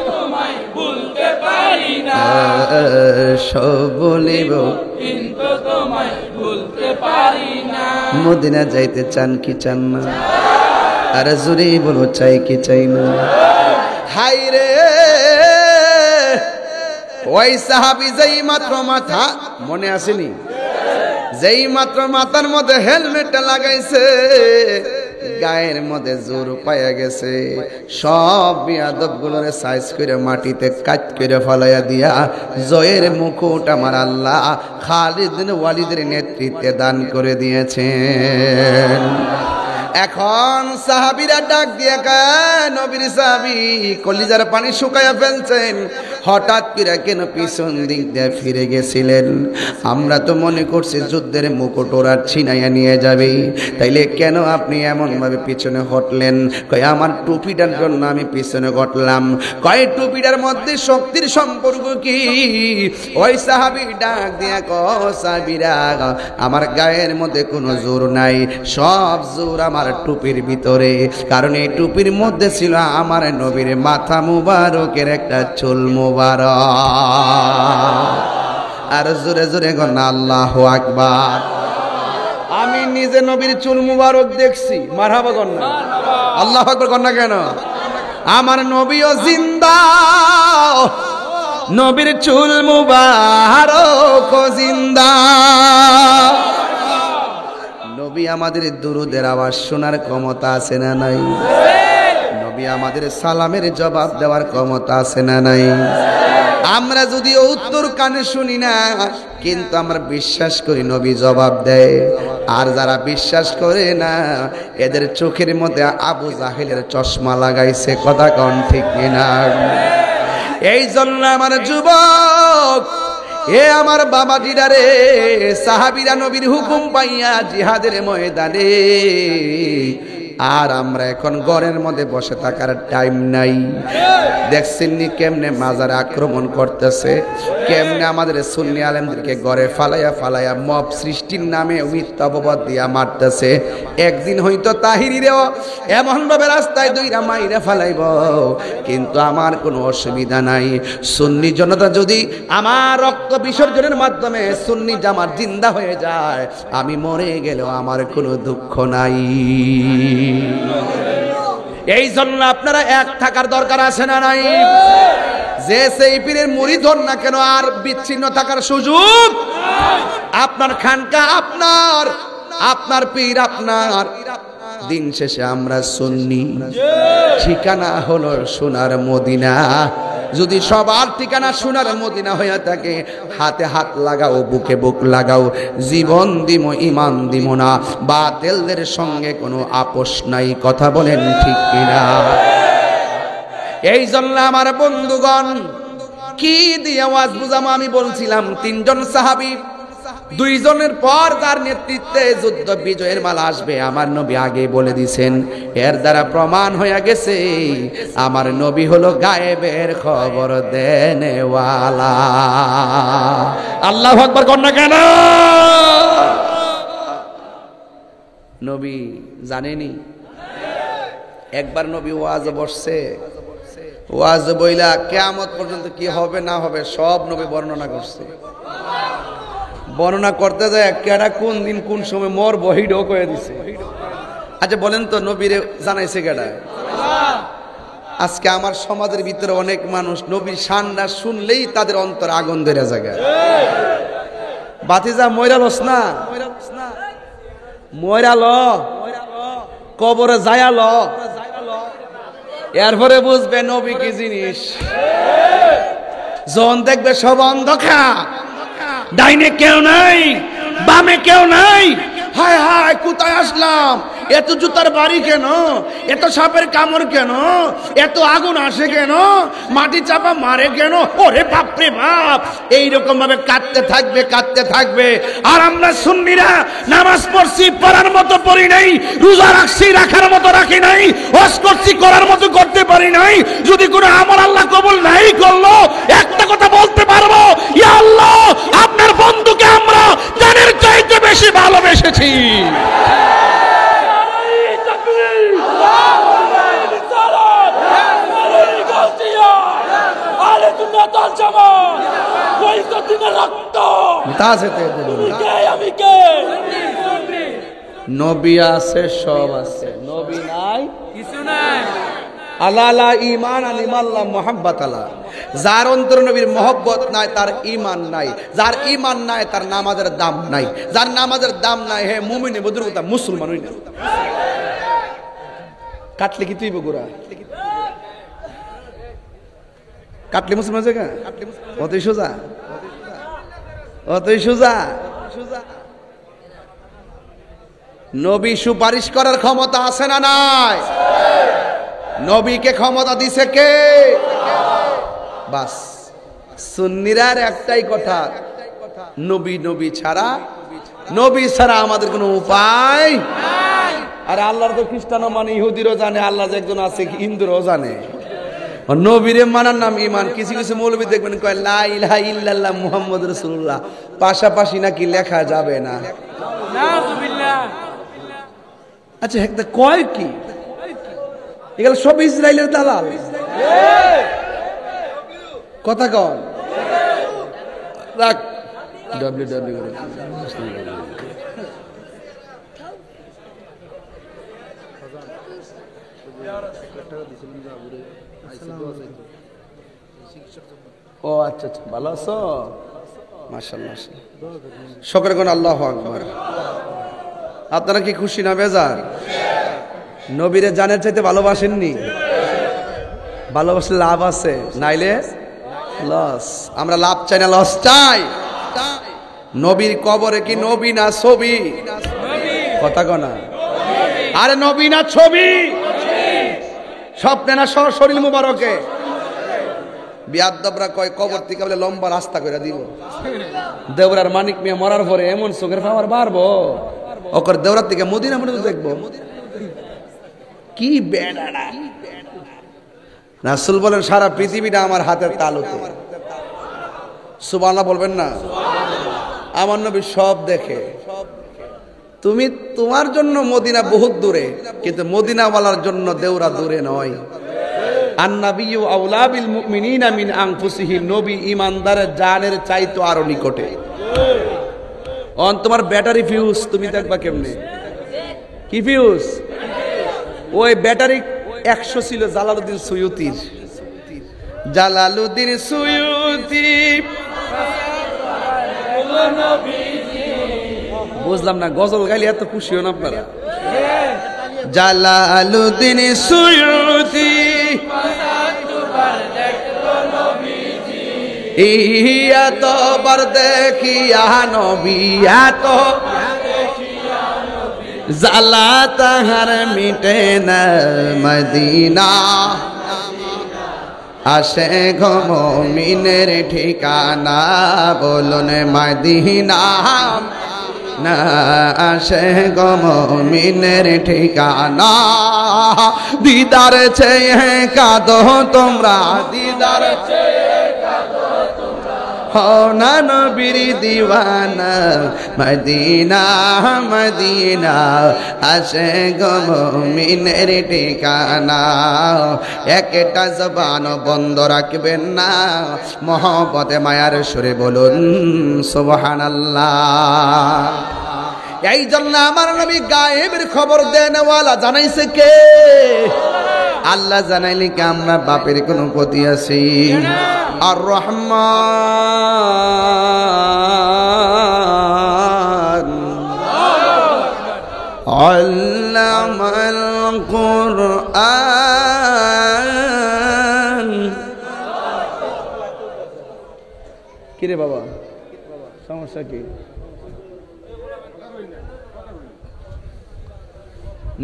তোমায় ভুলতে পারি না। সব বলিব কিন্তু তোমায় ভুলতে পারি না। মদিনা যাইতে চান কি চান না? আর জোরে বলো চাই কি চাই না? হাই রে ওই সাহাবী যেই মাত্র মাথা, মনে আসেনি, যেই মাত্র মাথার মধ্যে হেলমেটটা লাগাইছে, গায়ের মধ্যে জোর পাইয়া গেছে, সব বিয়াদব গুলোরে সাইজ করে মাটিতে কাট করে ফলাইয়া দিয়া জয়ের মুকুট আমার আল্লাহ খালিদ বিন ওয়ালিদের নেতৃত্বে দান করে দিয়েছেন। এখন সাহাবীরা ডাক দিয়ে কয়, নবীর সাহাবী কলিজার পানি শুকায়া ফেলছেন, হঠাৎ করে কেন পিছন দিক দিয়ে ফিরে গেছিলেন? আমরা তো মনে করছি যুদ্ধের মুকুট ওরা ছিনাইয়া নিয়ে যাবে, তাইলে কেন আপনি এমন ভাবে পিছনে হটলেন? কয় আমার টুপিটার জন্য আমি পিছনে ঘটলাম। কয় টুপিটার মধ্যে শক্তির সম্পর্ক কি? ওই সাহাবী ডাক দিয়া কয়, সাহাবীরা আমার গায়ের মধ্যে কোনো জোর নাই, সব জোর আমার টুপির ভিতরে, কারণ এই টুপির মধ্যে ছিল আমার নবীর মাথা মুবারকের একটা চুল মুবারক। আর জোরে জোরে গণ আল্লাহু আকবার। আমি নিজে নবীর চুল মুবারক দেখছি, মারহাবা গণ না, আল্লাহু আকবার গণ না কেন? আমার নবীও জিন্দা, নবীর চুল মুবারক জিন্দা। নবী আমাদের দুরুদের আওয়াজ শোনার ক্ষমতা আছে না নাই? নবী আমাদের সালামের জবাব দেওয়ার ক্ষমতা আছে না নাই? আমরা যদিও উত্তর কানে শুনি না, কিন্তু আমরা বিশ্বাস করি নবী জবাব দেয়। আর যারা বিশ্বাস করে না, এদের চোখের মধ্যে আবু জাহেলের চশমা লাগাইছে, কথা কন ঠিক কিনা? এই জন্য আমার যুবক, এ আমার বাবাজিরা রে, সাহাবীরা নবীর হুকুম পাইয়া জিহাদের ময়দানে, আর আমরা এখন ঘরের মধ্যে বসে থাকার টাইম নাই। দেখছেন নি কেমনে মাজারে আক্রমণ করতেছে, কেমনে আমাদের সুন্নি আলেমদেরকে ঘরে ফালাইয়া ফালাইয়া মব সৃষ্টির নামে মিথ্যা অপবাদ দিয়া মারতেছে। একদিন হয়তো তাহিরিরেও এমন ভাবে রাস্তায় দুইরা মাইরা ফালাইব, কিন্তু আমার কোনো অসুবিধা নাই। সুন্নি জনতা যদি আমার রক্ত বিসর্জনের মাধ্যমে সুন্নি জামাত জিন্দা হয়ে যায়, আমি মরে গেলেও আমার কোনো দুঃখ নাই। এই জন্য আপনারা এক থাকার দরকার আছে না নাই? যে সেই পীরের মুরিদ হন না কেন, আর বিচ্ছিন্ন থাকার সুযোগ আপনার খানকা আপনার আপনার পীর আপনার, দিন শেষে আমরা সুন্নি, ঠিকানা হলো সোনার মদিনা। যদি সবার ঠিকানা সোনার মদিনা হয়ে থাকে, হাতে হাত লাগাও, বুকে বুক লাগাও, জীবন দিব ইমান দিব না, বাতিলদের সঙ্গে কোনো আপোষ নাই। কথা বলেন ঠিক কিনা? এই জন্য আমার বন্ধুগণ, কি দিয়ে ওয়াজ বুঝাবো? আমি বলছিলাম 3 জন সাহাবী, 2 জনের পর তার নেতৃত্বে যুদ্ধ বিজয়ের মালা আসবে। আমার নবী আগে বলে দিয়েছেন, এর দ্বারা প্রমাণ হয়ে গেছে আমার নবী হলো গায়েবের খবর দেনেওয়ালা। আল্লাহু আকবার কর না কেন? নবী জানেনি? একবার নবী ওয়াজ বসছে, ওয়াজ বইলা কিয়ামত পর্যন্ত কি হবে না হবে সব নবী বর্ণনা করছে। বর্ণনা করতে যায় কেডা কোন দিন কোন সময় মোর বহিডও কয়ে দিছে। আচ্ছা বলেন তো, নবীরে জানাইছে কেডা? আজকে আমার সমাজের ভিতরে অনেক মানুষ নবীর শানটা শুনলেই তাদের অন্তর আগুন ধরে জায়গা। বাতিজা ময়রালস না, ময়রাল কবরে যায়াল, এরপরে বুঝবে নবী কি জিনিস। যখন দেখবে সব অন্ধকার, ডাইনে কেউ নাই, বামে কেউ নাই, হায় হায় কোথায় আসলাম, এত জুতার বাড়ি কেন, এত সাপের কামড় কেন, এত আগুন আসে কেন, মাটি চাপা মারে কেন, ওরে বাপরে বাপ, এইরকম ভাবে কাঁদতে থাকবে কাঁদতে থাকবে। আর আমরা সুন্নিরা নামাজ পড়ছি পড়ার মতো পড়ি নাই, রোজা রাখছি রাখার মতো রাখি নাই, হজ করছি করার মতো করতে পারি নাই। যদি কোনো আমল আল্লাহ কবুল নাই করলো, একটা কথা বলতে পারবো, ইয়া আল্লাহ আপনার বন্ধুকে আমরা জানের চাইতে বেশি ভালোবেসেছি। নবী আছে, সব আছে, নবী নাই কিছু নাই। আলা ঈমান আলিমাল্লাহ মুহাব্বাত আলা, যার অন্তরে নবীর মহব্বত নাই তার ঈমান নাই, যার ঈমান নাই তার নামাজের দাম নাই, যার নামাজের দাম নাই হে মুমিনে বদর কথা মুসলমান হই না। কাটলে কি তুই বগুড়া কাটলে মুসলমান জায়গা অতই সোজা, অতই সোজা। নবী সুপারিশ করার ক্ষমতা আছে না নাই? নবীকে ক্ষমতা দিছে কে? বাস সুন্নিরার একটাই কথা, নবী নবী ছাড়া, নবী ছাড়া আমাদের কোনো উপায় নাই। আর আল্লাহর তো খ্রিস্টানও মানে, ইহুদিরও জানে আল্লাহ যে একজন আছে, হিন্দুরও জানে। নবীরে মানার নাম ঈমান। কিছু কিছু মৌলবী দেখবেন কয় লা ইলাহা ইল্লাল্লাহ মুহাম্মদ রাসূলুল্লাহ, পাশাপাশি নাকি লেখা যাবে না। আচ্ছা একটা কয় কি, এগুলো সব ইসরায়েলের দালাল কথা কন। রাখ ডব্লিউডব্লিউ করে ও আচ্ছা আচ্ছা, ভালো আছো? মাশাআল্লাহ, শুকর করুন, আল্লাহু আকবার। আপনারা কি খুশি না বেজার? নবীরে জানের চাইতে ভালোবাসেননি? ভালোবাসলে লাভ আছে, নাইলে লস। আমরা লাভ চাই না, লস চাই। নবীর কবরে কি নবী না ছবি? কথা কনা, আরে নবী না ছবি? স্বপ্নে না শরীর মুবারকে? বিয়াদবরা কয় কবর থেকে বলে লম্বা রাস্তা করে দিব। দেওরার মানিক মিয়া মরার পরে এমন চোখের পাওয়ার বাড়বো, ওকর দেওরার থেকে মদিনা মনে দেখবো। কি বেড়াড়া! রাসূল বলেন সারা পৃথিবীটা আমার হাতের তালুতে। সুবহানাল্লাহ বলবেন না? আমার নবী সব দেখে। তুমি তোমার জন্য মদিনা বহুত দূরে, কিন্তু মদিনাওয়ালার জন্য দেওরা দূরে নয়। আন-নাবিয়্যু আওলা বিল মুমিনিনা মিন আনফুসিহিম, নবী ঈমানদারের জানের চাইতো আরো নিকটে। অন তোমার ব্যাটারি ফিউজ তুমি দেখবা কেমনে? কি ফিউজ? ওই ব্যাটারি 100 ছিল জালালউদ্দিন সুয়ুতির। জালালউদ্দিন সুয়ুতি বুঝলাম না, গজল গাইলে এত খুশি হন আপনারা? জালালুদ্দিন সুয়ুতি এত বার দেখিয়া নবী, এত জালা তাহার মিটে না মদিনা, আসে গো মুমিনের ঠিকানা, বলুন মদিনা না, আসে গো মুমিনের ঠিকানা। দিদার চেয়ে কাঁদো তোমরা, দিদার চেয়ে হো না নবীর দিওয়ানা, মদিনা মদিনা, আসে গো মুমিনের ঠিকানা। একটা জবান বন্ধ রাখবেন না, মহব্বতে মায়ার সুরে বলুন সুবহানাল্লাহ। এই জন্য আমার নবী গায়েবের খবর দেনওয়ালা, জানাইছে কে? আল্লাহ জানাইলে কি আমরা বাপের কোনো ক্ষতি আছে? আর রহমান আল্লামাল কুরআন। কি রে বাবা, সমস্যা কি?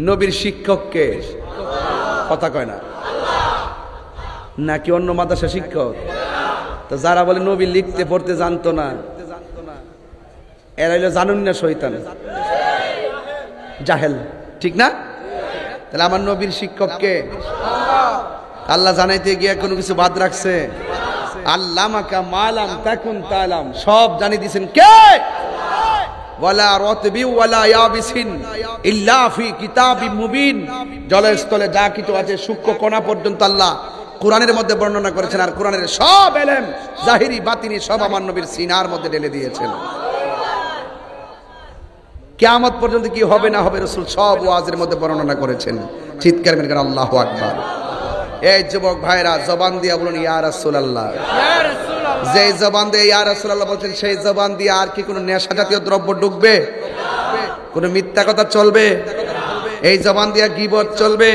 নবীর শিক্ষককে কথা কয় না নাকি অন্য মাদ্রাসা শিক্ষক? তো যারা বলে নবী লিখতে পড়তে জানতো না, এরা হইলো জানুন না শয়তান, জাহেল, ঠিক না? তাহলে আমার নবীর শিক্ষককে আল্লাহ জানাইতে গিয়ে কোনো কিছু বাদ রাখছে? আল্লামাকা মালাম তাকুন তালাম, সব জানিয়ে দিয়েছেন কে? ওয়ালা রাতবি ওয়ালা ইয়াবিসিন ইল্লা ফি কিতাবিম মুবিন, জলস্থলে যা কিছু আছে সূক্ষ্ম কণা পর্যন্ত আল্লাহ কোরআনের মধ্যে বর্ণনা করেছেন। আর কোরআনের সব ইলম জাহিরি বাতিনি সব আমার নবীর সিনার মধ্যে ঢেলে দিয়েছেন। কিয়ামত পর্যন্ত কি হবে না হবে রাসূল সব ওয়াজের মধ্যে বর্ণনা করেছেন। চিৎকার মেরে বলেন আল্লাহু আকবার। এই যুবক ভাইরা জবান দিয়ে বলুন ইয়া রাসূলুল্লাহ। যে জবান দিয়ে ইয়া রাসূলুল্লাহ বলছেন, সেই জবান দিয়ে আর কি কোনো নেশা জাতীয় দ্রব্য ঢুকবে? কোনো মিথ্যা কথা চলবে? এই জবান দিয়ে গীবত চলবে?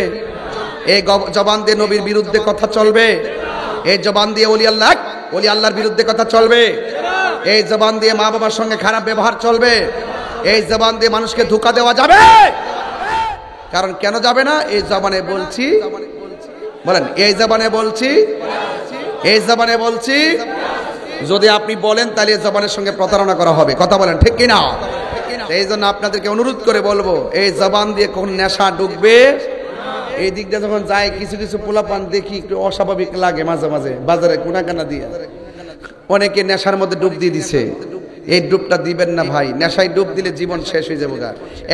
এই জবান দিয়ে নবীর বিরুদ্ধে কথা চলবে? এই জবান দিয়ে ওলি আল্লাহর বিরুদ্ধে কথা চলবে? এই জবান দিয়ে মা বাবার সঙ্গে খারাপ ব্যবহার চলবে? এই জবান দিয়ে মানুষকে ধোঁকা দেওয়া যাবে? কারণ কেন যাবে না? এই জবানে বলছি, বলেন এই জবানে বলছি, এই জবানে বলছি, যদি আপনি বলেন তাহলে এই জবানের সঙ্গে প্রতারণা করা হবে। কথা বলেন ঠিক কিনা? এই জন্য আপনাদেরকে অনুরোধ করে বলবো, এই জবান দিয়ে কোন নেশা ঢুকবে? এই দিকটা যখন যায় কিছু কিছু পোলাপান দেখি একটু অস্বাভাবিক লাগে মাঝে মাঝে, বাজারে কোনাকানা দিয়ে অনেকে নেশার মধ্যে ডুব দিয়ে দিছে। এই ডুবটা দিবেন না ভাই, নেশায় ডুব দিলে জীবন শেষ হয়ে যাবে।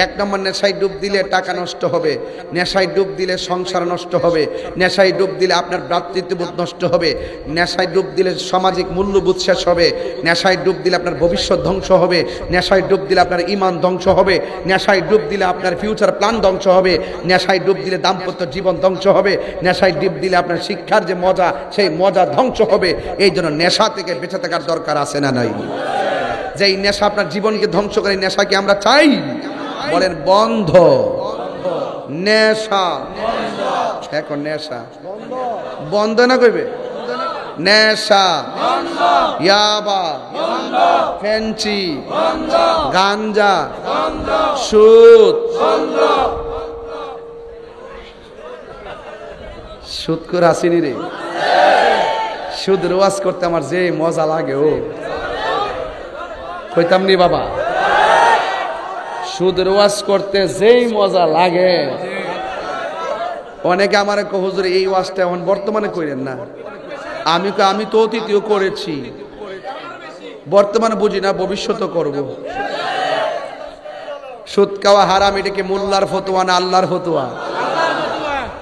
এক নম্বর, নেশায় ডুব দিলে টাকা নষ্ট হবে, নেশায় ডুব দিলে সংসার নষ্ট হবে, নেশায় ডুব দিলে আপনার ভ্রাতৃত্ববোধ নষ্ট হবে, নেশায় ডুব দিলে সামাজিক মূল্যবোধ শেষ হবে, নেশায় ডুব দিলে আপনার ভবিষ্যৎ ধ্বংস হবে, নেশায় ডুব দিলে আপনার ঈমান ধ্বংস হবে, নেশায় ডুব দিলে আপনার ফিউচার প্ল্যান ধ্বংস হবে, নেশায় ডুব দিলে দাম্পত্য জীবন ধ্বংস হবে, নেশায় ডুব দিলে আপনার শিক্ষার যে মজা সেই মজা ধ্বংস হবে। এই জন্য নেশা থেকে বেঁচে থাকার দরকার আছে না নাই? যে এই নেশা আপনার জীবনকে ধ্বংস করে, নেশাকে আমরা চাই? বলেন বন্ধ। নেশা এখন নেশা বন্ধ না কইবে? নেশা, ইয়াবা, ফেন্সি, গাঞ্জা, সুদ। সুদ করে আসিনি রে, সুদ রোয়াজ করতে আমার যে মজা লাগে ও কইতাম নি বাবা, সুদ রোয়াজ করতে যেই মজা লাগে। অনেকে আমার হুজুর এই ওয়াজটা এখন বর্তমানে করেন না, আমি তো অতীতেও করেছি, বর্তমানে বুঝি না, ভবিষ্যৎ করব। সুদ খাওয়া হারাম, এটা কি মোল্লার ফতোয়া না আল্লাহর ফতোয়া?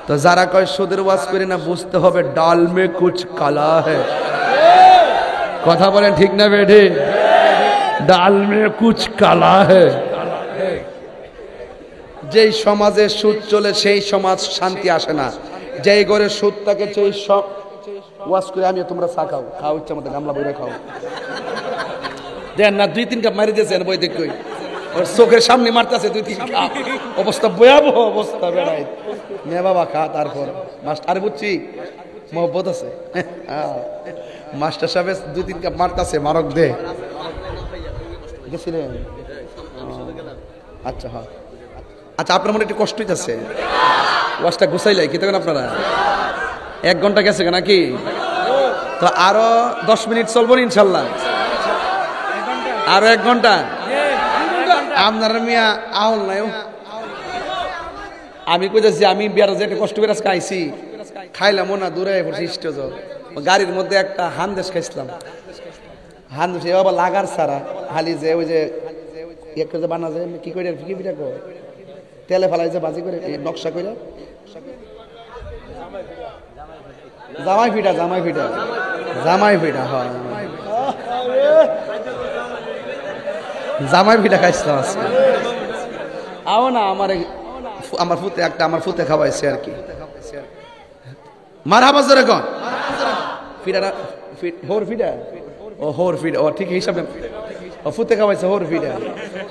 তো যারা কয় সুদের ওয়াজ করে না, বুঝতে হবে ডাল মে কুছ কালা হ্যায়। কথা বলেন ঠিক না বেঠে? ডাল মে কুছ কালা হ্যায়। যেই সমাজে সুদ চলে সেই সমাজ শান্তি আসে না। যেই ঘরে সুদ থাকে সেই সব ওয়াজ করে আমি তোমরা চা খাও, খাও ইচ্ছা মতো গামলা বইরা খাও, দেন না 2-3 কাপ মারি দিয়েছেন বই দেখই ওর চোখের সামনে মারতেছে 2-3 কাপ, অবস্থা ভয়াবহ অবস্থা বেড়াই। নে বাবা খা, তারপর মাস্টার বুঝছি মহব্বত আছে। মাস্টার সাহেব 2-3 কাপ মারতেছে, মারক দে গেছিলেন। আচ্ছা হ্যাঁ, আচ্ছা আপনার মনে একটু কষ্ট হইতেছে, ওয়াজটা গুছাইলাই কি তখন আপনারা 1 ঘন্টা গেছে নাকি? তো আরো 10 মিনিট চলবো ইনশাল্লাহ, আরো 1 ঘন্টা। আপনার মিয়া আউল নাই, আমি কইতেছি আমি বিয়ার যে কষ্ট করে আজকে আইছি, খাইলাম না দূরে পড়ছি স্টেজ, গাড়ির মধ্যে একটা হানদেশ খাইছিলাম, হানদেশ আবার লাগার সারা খালি যে ওই যে এক করে বানা যায় কি করে ফিকি পিঠা কো তেলে ফেলাই যে বাজি করে নকশা করে জামাই পিঠা, জামাই পিঠা, জামাই পিঠা, হয় জামাই পিঠা খাইছিলাম আজকে। আও না আমার ফুতে একটা আমার ফুতে খাওয়াইছে আর কি। মারহাবা জোরে কোন পিঠাটা হোর পিঠা, ও হোর পিঠা, ও ঠিক হিসাবে ও ফুতে খাওয়াইছে হোর পিঠা,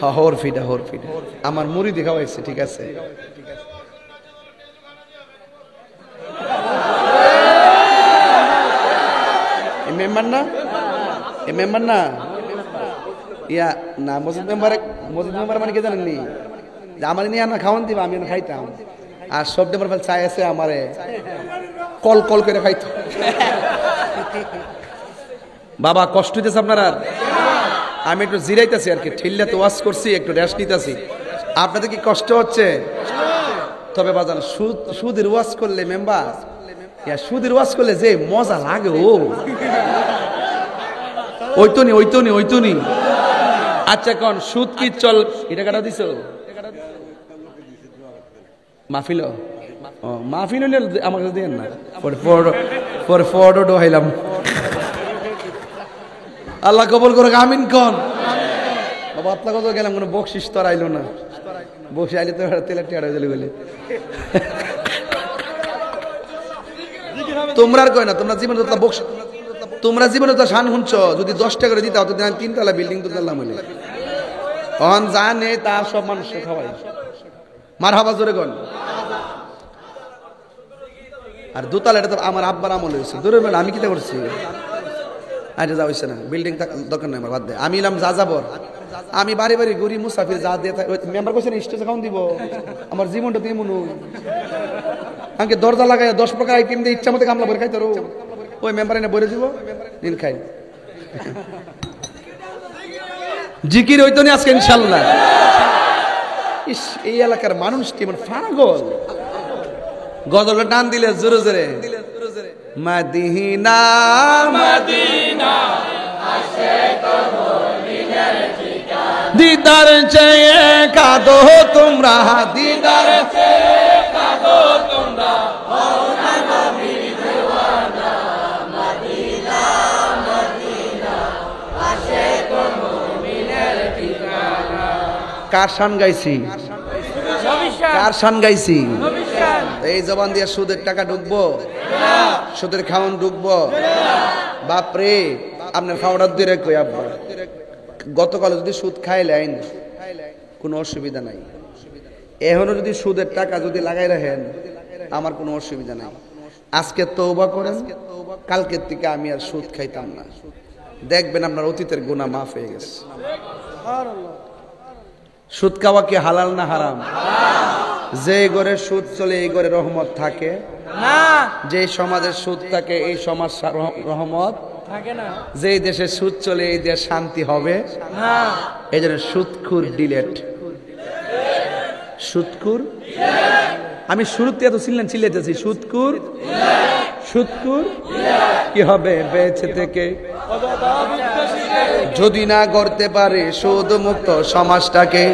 হ্যাঁ হোর পিঠা, হোর পিঠা আমার মুড়ি খাওয়াইছে, ঠিক আছে। মেম্বার না, এ মেম্বার না, ইয়া না মসজিদ মেম্বার, মসজিদ মেম্বার মানে কে জানেননি, আমার নিয়ে না খাওয়ান দিবা, আমি খাইতাম। আর সব মেম্বার চাই আছে আমারে কল কল করে খাইতো। বাবা কষ্ট হইতেছে আপনার, আর আমি একটু জিরাইতেছি আর কি, ঠিল্লাতে ওয়াশ করছি, একটু রেস্ট নিতেছি। আপনাদের কি কষ্ট হচ্ছে? তবে বাজান সুদের ওয়াশ করলে মেম্বার, সুদের ওয়াশ করলে যে মজা লাগে, ও ওইতনি ওইতনি ওইতনি। আচ্ছা কোন সুদ কি চল, এটা কাটা দিছ মাহফিল, ও মাহফিল হইলে আমার কাছে দেন না, পরে ফটো ডোহাইলাম। আল্লাহ কবুল করে, আমিন কোন বাবা। আপনার কত গেলাম, কোনো বকশিস তো আর আইলো না, বকশিস আইলে তো তেলের টেয়ার হয়ে গেলে। তোমরা আর কয় না, তোমরা জীবনে বকশ, তোমরা জীবনে তো শান শুনছ, যদি 10 টাকা করে দিতাও তো 3 তলা বিল্ডিং তো দিলাম হইলে, তখন যা নেই তার সব মানুষ খাওয়াই। মারহাবা জোরে কোন। আর 2 তলা এটা তো আমার আব্বার আমল হয়েছে, দূরে বেলা আমি কিটা করছি, আরে যা হইছে না, বিল্ডিং দরকার নাই আমার, বাদ দে। আমি এলাম যা যাবর, আমি বাড়ি বাড়ি ঘুরি মুসাফির, যা দিয়ে মেম্বার কইছে না স্টেজে খাওয়ান দিব, আমার জীবনটা দিয়ে মনু আমাকে দরজা লাগাই 10 প্রকার আইটেম দিয়ে ইচ্ছা মতো কামলা ভরে খাইতো, ওই মেম্বার এনে বলে দিব, দিন খাই। জিকির হইতো না আজকে ইনশাল্লাহ। ইস, এই এলাকার মানুষ কেমন পাগল, গজল টান দিলে জোরে জোরে, মদিনা মদিনা দিদার চেয়ে কাঁদো তোমরা, দিদার চেয়ে কাঁদো তোমরা, কার শান গাইছি, কার শান গাইছি? এই জবান দিয়ে সুদের টাকা ঢুকবো, সুদের খাওয়ান ঢুকবো? বাপরে, আপনার খাওয়াটা দিয়ে কই আব্বা, গতকাল যদি সুদ খাইলেন কোনো অসুবিধা নাই, এখনো যদি সুদের টাকা যদি লাগাই রাখেন আমার কোনো অসুবিধা নাই। আজকে তওবা করেন, কালকের থেকে আমি আর সুদ খাইতাম না, দেখবেন আপনার অতীতের গুনাহ মাফ হয়ে গেছে। সুদ খাওয়া কি হালাল না হারাম? যে ঘরে সুদ চলে এই ঘরে রহমত থাকে না, যে সমাজের সুদ থাকে এই সমাজ রহমত থাকে না, যে দেশে সুদ চলে এই দেশ শান্তি হবে না। এই জন্য সুদখুর ডিলেট, সুদখুর। আমি শুরুতে এত চিল্লাইতেছি সুদখুর, সুদখুর। কি হবে বেঁচে থেকে যদি না করতে পারে সুদ মুক্ত সমাজটাকে?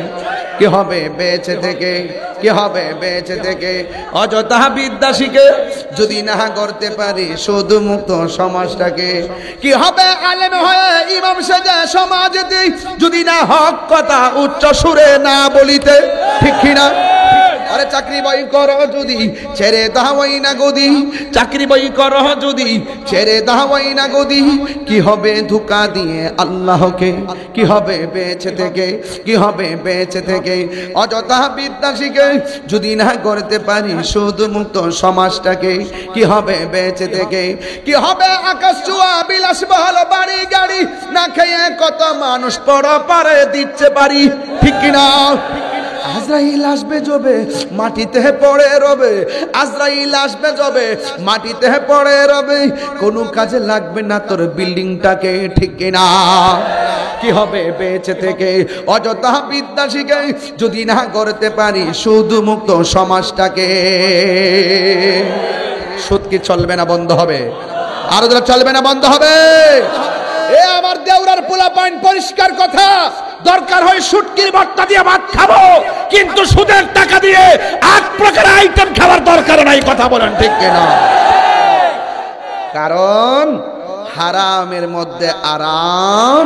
কি হবে বেঁচে থেকে, কি হবে বেঁচে থেকে অযথা বিদ্যা শিখে যদি না করতে পারি সুদ মুক্ত সমাজটাকে? কি হবে আলেম হয়ে ইমাম সেজে সমাজে যদি না হক কথা উচ্চ সুরে না বলিতে? ঠিক কিনা? আরে চাকরি বই করো যদি ছেড়ে দাওই না গদি, চাকরি বই করো যদি ছেড়ে দাওই না গদি, কি হবে ধোঁকা দিয়ে আল্লাহকে, কি হবে বেঁচে থেকে, কি হবে বেঁচে থেকে, অযথা বিদ্যা শিখে যদি না করতে পারি শুধু মুক্ত সমাজটাকে, কি হবে বেঁচে থেকে, কি হবে আকাশ ছোঁয়া বিলাস বহল বাড়ি গাড়ি, না খেয়ে কত মানুষ পড়া পারে দিচ্ছে পারি, ঠিক কিনা? আজরাইল আসবে জবে মাটিতে পড়ে রবে, আজরাইল আসবে জবে মাটিতে পড়ে রবে, কোনো কাজে লাগবে না তোর বিল্ডিংটাকে, ঠিক কিনা? কি হবে বেঁচে থেকে অযথা বিদ্যা শিখে যদি না করতে পারি শুধু মুক্ত সমাজটাকে। সুদ কি চলবে না বন্ধ হবে? আরো যারা চলবে না বন্ধ হবে? এ আমার দেওরার পোলা পয়েন্ট পরিষ্কার কথা, দরকার হয় শুটকির ভর্তা দিয়ে ভাত খাবো, কিন্তু সুদের টাকা দিয়ে 8 প্রকার আইটেম খাবার দরকার নাই, কথা বলেন ঠিক কিনা? কারণ হারামের মধ্যে আরাম